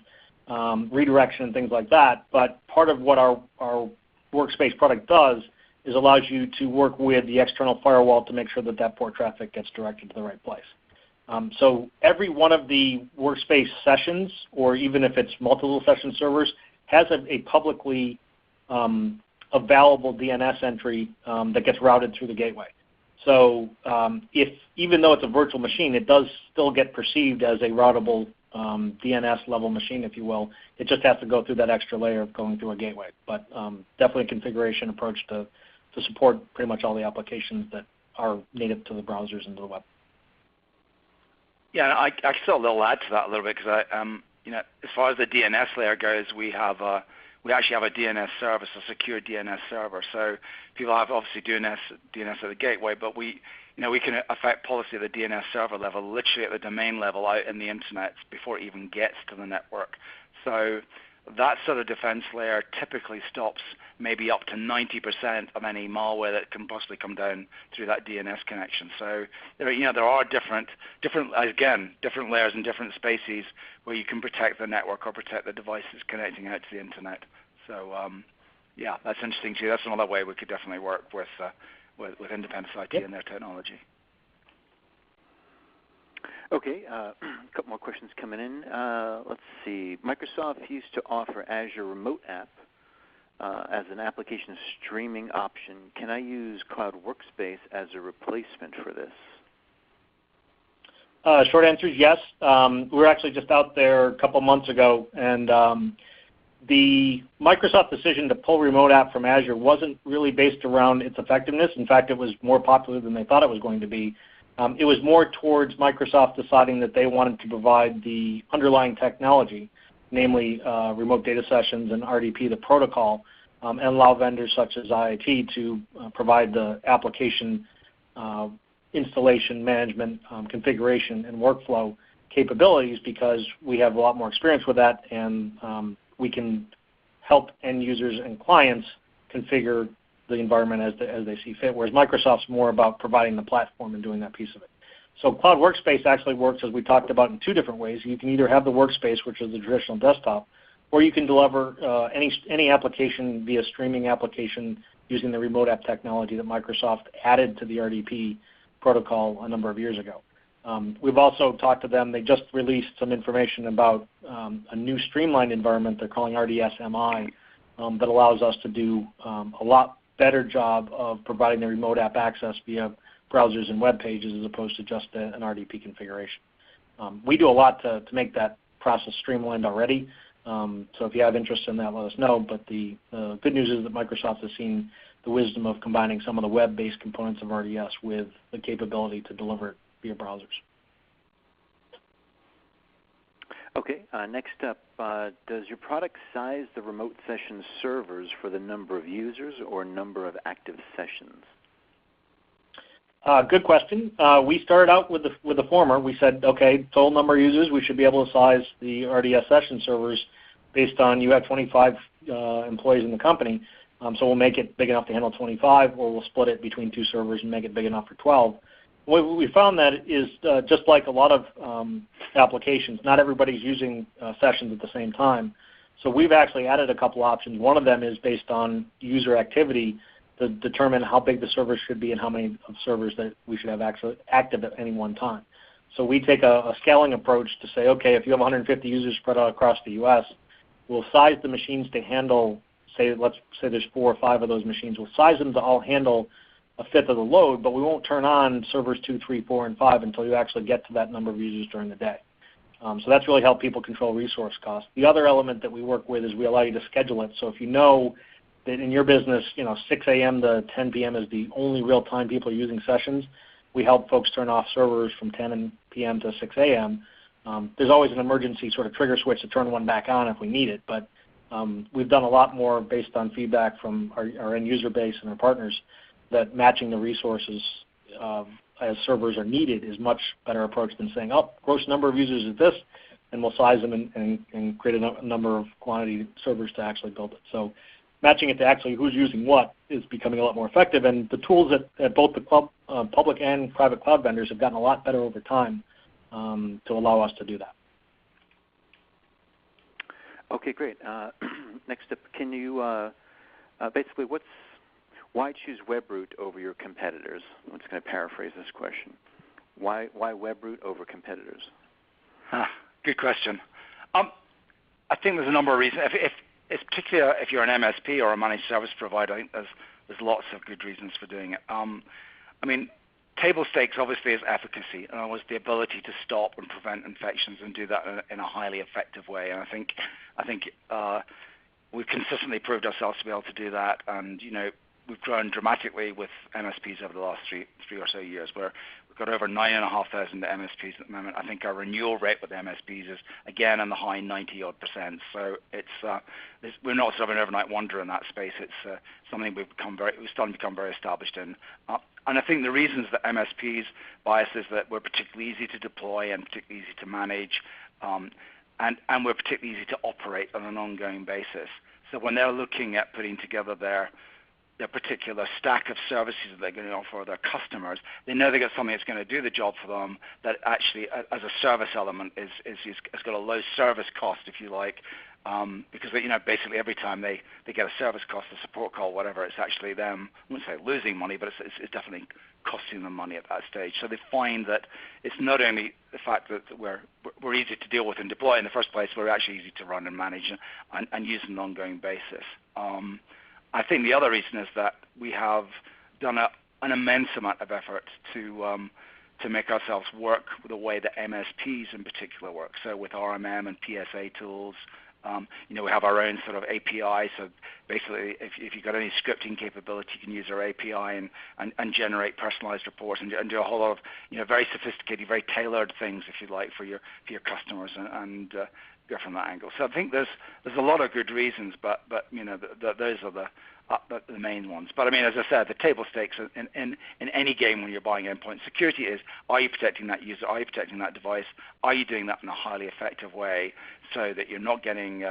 redirection and things like that, but part of what our Workspace product does is allows you to work with the external firewall to make sure that that port traffic gets directed to the right place. So every one of the Workspace sessions, or even if it's multiple session servers, has a publicly available DNS entry that gets routed through the gateway. So even though it's a virtual machine, it does still get perceived as a routable DNS level machine, if you will. It just has to go through that extra layer of going through a gateway. But definitely a configuration approach to support pretty much all the applications that are native to the browsers and to the web. Yeah, I still will add to that a little bit because as far as the DNS layer goes, we actually have a DNS service, a secure DNS server. So people have obviously DNS at the gateway, but we can affect policy at the DNS server level, literally at the domain level out in the internet before it even gets to the network. So that sort of defense layer typically stops maybe up to 90% of any malware that can possibly come down through that DNS connection. So there are different layers and different spaces where you can protect the network or protect the devices connecting out to the internet. So yeah, that's interesting too. That's another way we could definitely work with IndependenceIT and their technology. Okay, a couple more questions coming in. Let's see. Microsoft used to offer Azure Remote App as an application streaming option. Can I use Cloud Workspace as a replacement for this? Short answer is yes. We were actually just out there a couple months ago, and the Microsoft decision to pull Remote App from Azure wasn't really based around its effectiveness. In fact, it was more popular than they thought it was going to be. It was more towards Microsoft deciding that they wanted to provide the underlying technology, namely remote data sessions and RDP, the protocol, and allow vendors such as IIT to provide the application installation, management, configuration, and workflow capabilities, because we have a lot more experience with that, and we can help end users and clients configure the environment as they see fit, whereas Microsoft's more about providing the platform and doing that piece of it. So Cloud Workspace actually works, as we talked about, in two different ways. You can either have the workspace, which is the traditional desktop, or you can deliver any application via streaming application using the Remote App technology that Microsoft added to the RDP protocol a number of years ago. We've also talked to them. They just released some information about a new streamlined environment they're calling RDS-MI that allows us to do a lot better job of providing the Remote App access via browsers and web pages as opposed to just an RDP configuration. We do a lot to make that process streamlined already. So if you have interest in that, let us know. But the good news is that Microsoft has seen the wisdom of combining some of the web-based components of RDS with the capability to deliver it via browsers. Okay, next up, does your product size the remote session servers for the number of users or number of active sessions? Good question. We started out with the former. We said, okay, total number of users, we should be able to size the RDS session servers based on you have 25 employees in the company, so we'll make it big enough to handle 25, or we'll split it between two servers and make it big enough for 12. What we found that is just like a lot of applications, not everybody's using sessions at the same time. So we've actually added a couple options. One of them is based on user activity to determine how big the servers should be and how many servers that we should have active at any one time. So we take a scaling approach to say, okay, if you have 150 users spread out across the U.S., we'll size the machines to handle, let's say there's 4 or 5 of those machines. We'll size them to all handle a fifth of the load, but we won't turn on servers 2, 3, 4, and 5 until you actually get to that number of users during the day. So that's really helped people control resource costs. The other element that we work with is we allow you to schedule it. So if you know that in your business, 6 a.m. to 10 p.m. is the only real time people are using sessions, we help folks turn off servers from 10 p.m. to 6 a.m. There's always an emergency sort of trigger switch to turn one back on if we need it, but we've done a lot more based on feedback from our end user base and our partners that matching the resources as servers are needed is much better approach than saying, oh, gross number of users is this, and we'll size them and create a number of quantity servers to actually build it. So matching it to actually who's using what is becoming a lot more effective, and the tools that both the public and private cloud vendors have gotten a lot better over time to allow us to do that. Okay, great. Next up, can you basically, why choose Webroot over your competitors? I'm just going to paraphrase this question. Why Webroot over competitors? Good question. I think there's a number of reasons. It's particularly if you're an MSP or a managed service provider, I think there's lots of good reasons for doing it. I mean, table stakes obviously is efficacy, and always the ability to stop and prevent infections and do that in a highly effective way. And I think we've consistently proved ourselves to be able to do that. And we've grown dramatically with MSPs over the last three or so years, where we've got over 9,500 MSPs at the moment. I think our renewal rate with MSPs is, again, in the high 90-odd%. So we're not sort of an overnight wonder in that space. It's something we're starting to become very established in. And I think the reasons that MSPs bias is that we're particularly easy to deploy and particularly easy to manage, and we're particularly easy to operate on an ongoing basis. So when they're looking at putting together their particular stack of services that they're going to offer their customers, they know they got something that's going to do the job for them that actually, as a service element, has got a low service cost, if you like, because basically every time they get a service cost, a support call, whatever, it's actually them, I wouldn't say losing money, but it's definitely costing them money at that stage. So they find that it's not only the fact that we're easy to deal with and deploy in the first place, we're actually easy to run and manage and use on an ongoing basis. I think the other reason is that we have done an immense amount of effort to make ourselves work the way that MSPs in particular work. So with RMM and PSA tools, we have our own sort of API. So basically, if you've got any scripting capability, you can use our API and generate personalized reports and do a whole lot of very sophisticated, very tailored things, if you like, for your customers and go from that angle. So I think there's a lot of good reasons, but those are the main ones. But I mean, as I said, the table stakes in any game when you're buying endpoint security is: are you protecting that user? Are you protecting that device? Are you doing that in a highly effective way so that you're not getting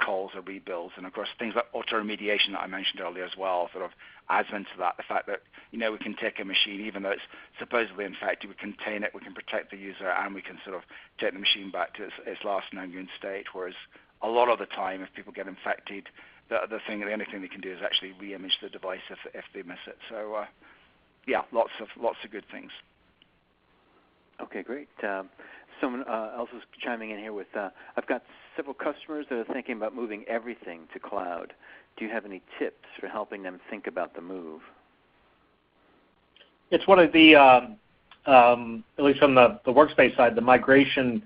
calls or rebuilds? And of course, things like auto remediation that I mentioned earlier as well sort of adds into that. The fact that we can take a machine, even though it's supposedly infected, we contain it, we can protect the user, and we can sort of take the machine back to its last known state. Whereas a lot of the time, if people get infected, the only thing they can do is actually re-image the device if they miss it. So, lots of good things. Okay, great. Someone else is chiming in here with, I've got several customers that are thinking about moving everything to cloud. Do you have any tips for helping them think about the move? It's one of the, at least from the workspace side, the migration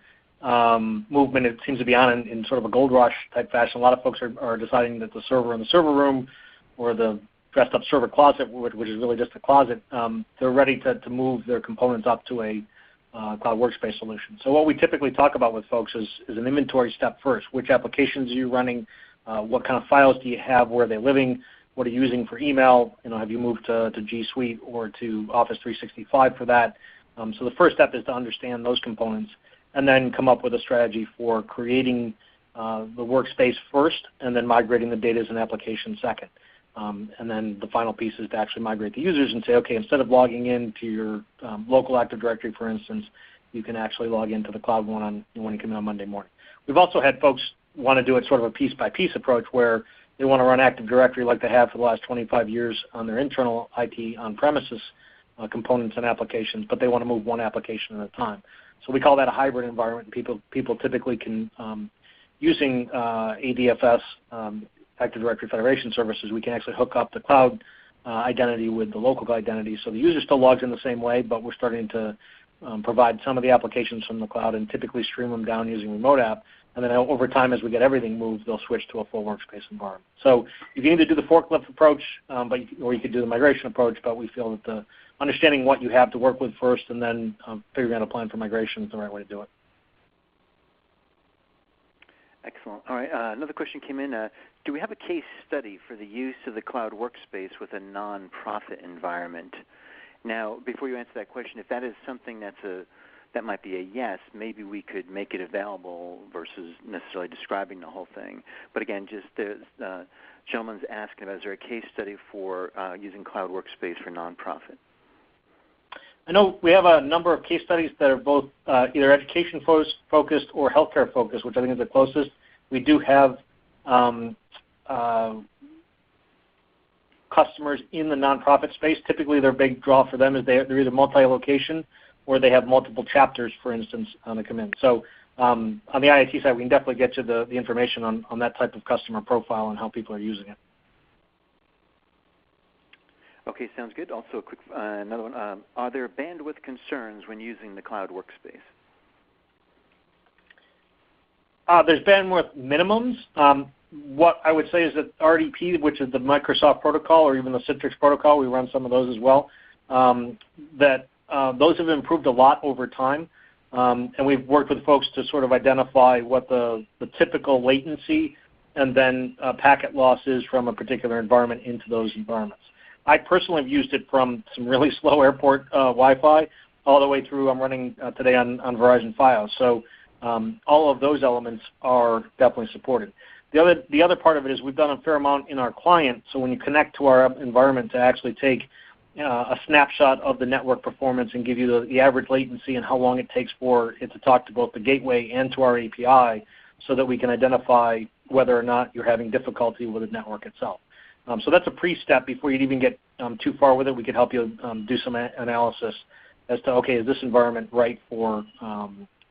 movement, it seems to be on in sort of a gold rush type fashion. A lot of folks are deciding that the server in the server room or the dressed up server closet, which is really just a closet, they're ready to move their components up to a cloud workspace solution. So what we typically talk about with folks is an inventory step first. Which applications are you running? What kind of files do you have? Where are they living? What are you using for email? Have you moved to G Suite or to Office 365 for that? So the first step is to understand those components and then come up with a strategy for creating the workspace first and then migrating the data and applications second. And then the final piece is to actually migrate the users and say, okay, instead of logging into your local Active Directory, for instance, you can actually log into the cloud one when you come in on Monday morning. We've also had folks want to do it sort of a piece-by-piece approach where they want to run Active Directory like they have for the last 25 years on their internal IT on-premises components and applications, but they want to move one application at a time. So we call that a hybrid environment. People typically can, using ADFS, Active Directory Federation services, we can actually hook up the cloud identity with the local identity. So the user still logs in the same way, but we're starting to provide some of the applications from the cloud and typically stream them down using remote app. And then over time, as we get everything moved, they'll switch to a full workspace environment. So you can either do the forklift approach, or you could do the migration approach, but we feel that the understanding what you have to work with first and then figuring out a plan for migration is the right way to do it. Excellent. All right, another question came in. Do we have a case study for the use of the cloud workspace with a non-profit environment? Now, before you answer that question, if that is something that might be a yes, maybe we could make it available versus necessarily describing the whole thing. But again, just the gentleman's asking about, is there a case study for using cloud workspace for nonprofit? I know we have a number of case studies that are both either education focused or healthcare focused, which I think is the closest. We do have customers in the nonprofit space, typically their big draw for them is they're either multi-location or they have multiple chapters, for instance, that come in. So on the IIT side, we can definitely get you the information on that type of customer profile and how people are using it. Okay, sounds good. Also, a quick another one. Are there bandwidth concerns when using the cloud workspace? There's bandwidth minimums. What I would say is that RDP, which is the Microsoft protocol, or even the Citrix protocol, we run some of those as well, those have improved a lot over time. And we've worked with folks to sort of identify what the typical latency and then packet loss is from a particular environment into those environments. I personally have used it from some really slow airport Wi-Fi all the way through. I'm running today on Verizon Fios. So all of those elements are definitely supported. The other part of it is we've done a fair amount in our client. So when you connect to our environment to actually take a snapshot of the network performance and give you the average latency and how long it takes for it to talk to both the gateway and to our API so that we can identify whether or not you're having difficulty with the network itself. So that's a pre-step before you'd even get too far with it. We could help you do some analysis as to, okay, is this environment right for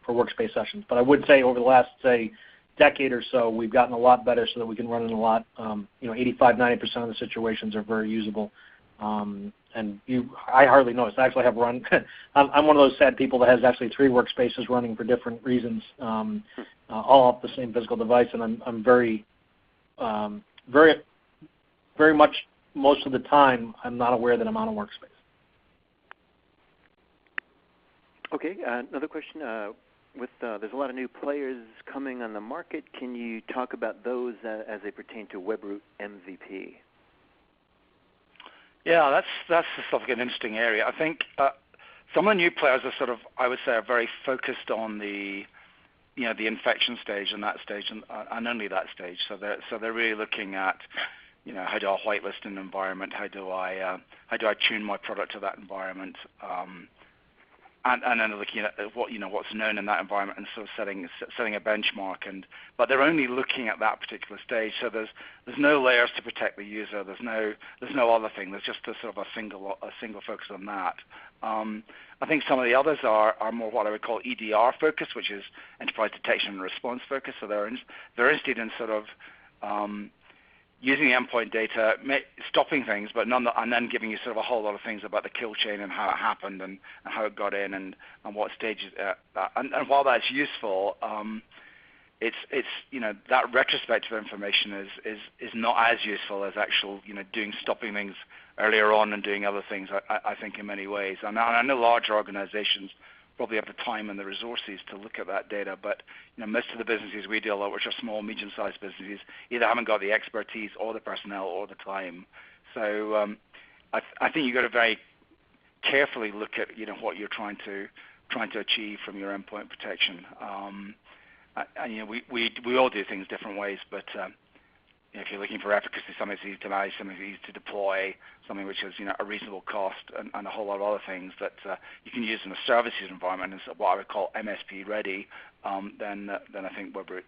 workspace sessions? But I would say over the last, say, decade or so, we've gotten a lot better so that we can run in a lot, 85, 90% of the situations are very usable. And I hardly notice. I actually have run, I'm one of those sad people that has actually 3 workspaces running for different reasons, all off the same physical device, and I'm very much, most of the time, I'm not aware that I'm on a workspace. Okay, another question. There's a lot of new players coming on the market. Can you talk about those as they pertain to Webroot MVP? Yeah, that's sort of an interesting area. I think some of the new players are sort of, I would say, are very focused on the infection stage and that stage and only that stage. So they're really looking at, how do I whitelist an environment? How do I tune my product to that environment? And then looking at what's known in that environment and sort of setting a benchmark. But they're only looking at that particular stage. So there's no layers to protect the user. There's no other thing. There's just a sort of a single focus on that. I think some of the others are more what I would call EDR focused, which is enterprise detection and response focused. So they're interested in sort of using the endpoint data, stopping things, and then giving you sort of a whole lot of things about the kill chain and how it happened and how it got in and what stages. And while that's useful, it's that retrospective information is not as useful as actual stopping things earlier on and doing other things. I think in many ways, and I know larger organizations probably have the time and the resources to look at that data, but most of the businesses we deal with, which are small, medium-sized businesses, either haven't got the expertise or the personnel or the time. So I think you've got to very carefully look at what you're trying to achieve from your endpoint protection. And we all do things different ways, but if you're looking for efficacy, something that's easy to manage, something that's easy to deploy, something which is a reasonable cost, and a whole lot of other things that you can use in a services environment, and what I would call MSP ready, then I think Webroot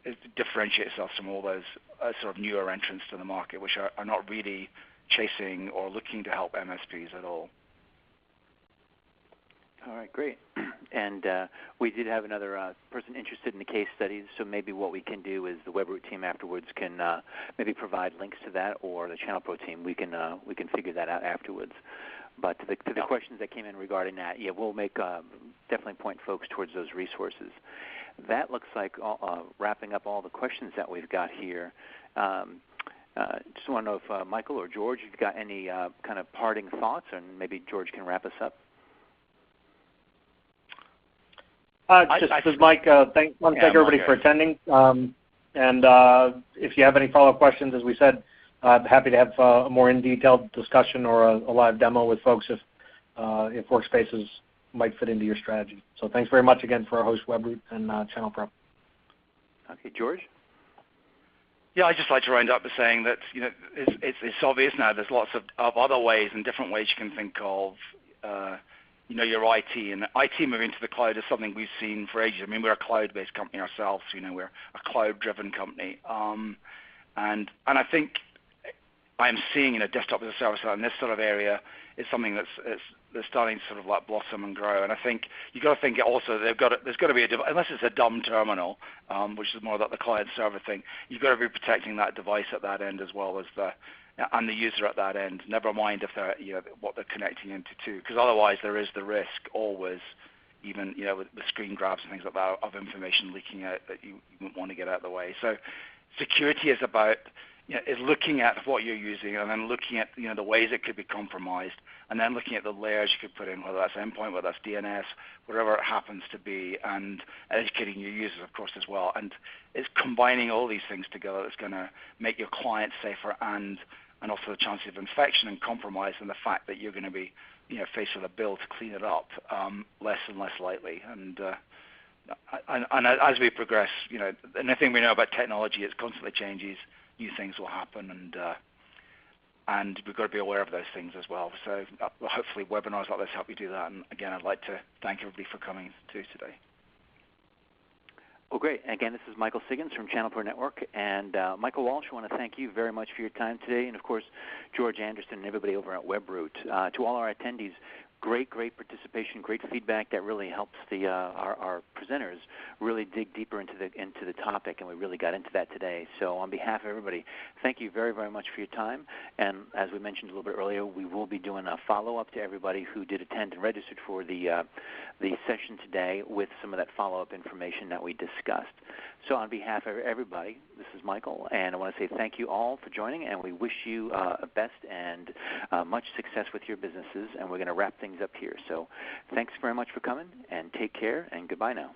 it differentiates itself from all those sort of newer entrants to the market, which are not really chasing or looking to help MSPs at all. All right, great. And we did have another person interested in the case studies, so maybe what we can do is the Webroot team afterwards can maybe provide links to that, or the Channel Pro team, we can figure that out afterwards. But to the questions that came in regarding that, we'll make definitely point folks towards those resources. That looks like wrapping up all the questions that we've got here. Just want to know if Michael or George, you've got any kind of parting thoughts, and maybe George can wrap us up. This is Mike. Want to thank everybody for attending. And if you have any follow-up questions, as we said, I'm happy to have a more in-detailed discussion or a live demo with folks if Workspaces might fit into your strategy. So thanks very much again for our host, Webroot and Channel Pro. Okay, George? Yeah, I'd just like to round up by saying that it's obvious now. There's lots of other ways and different ways you can think of your IT, and IT moving to the cloud is something we've seen for ages. I mean, we're a cloud-based company ourselves. We're a cloud-driven company, and I think I'm seeing desktop as a service in this sort of area is something that's starting to sort of like blossom and grow. And I think you've got to think also there's got to be unless it's a dumb terminal, which is more about the client server thing. You've got to be protecting that device at that end as well as the user at that end. Never mind if they're what they're connecting into too, because otherwise there is the risk always, even with screen grabs and things like that, of information leaking out that you wouldn't want to get out of the way. So security is about is looking at what you're using and then looking at the ways it could be compromised, and then looking at the layers you could put in, whether that's endpoint, whether that's DNS, whatever it happens to be, and educating your users, of course, as well. And it's combining all these things together that's going to make your clients safer and also the chances of infection and compromise, and the fact that you're going to be faced with a bill to clean it up less and less likely. And as we progress, anything we know about technology, it constantly changes. New things will happen, and we've got to be aware of those things as well. So hopefully webinars like this help you do that. And again, I'd like to thank everybody for coming today. Well, great. Again, this is Michael Siggins from Channel Pro Network. And Michael Walsh, I want to thank you very much for your time today. And, of course, George Anderson and everybody over at Webroot. To all our attendees, great participation, great feedback that really helps our presenters really dig deeper into the topic, and we really got into that today. So on behalf of everybody, thank you very, very much for your time. And as we mentioned a little bit earlier, we will be doing a follow-up to everybody who did attend and registered for the session today with some of that follow-up information that we discussed. So on behalf of everybody, this is Michael, and I want to say thank you all for joining, and we wish you best and much success with your businesses, and we're going to wrap things up here. So thanks very much for coming, and take care, and goodbye now.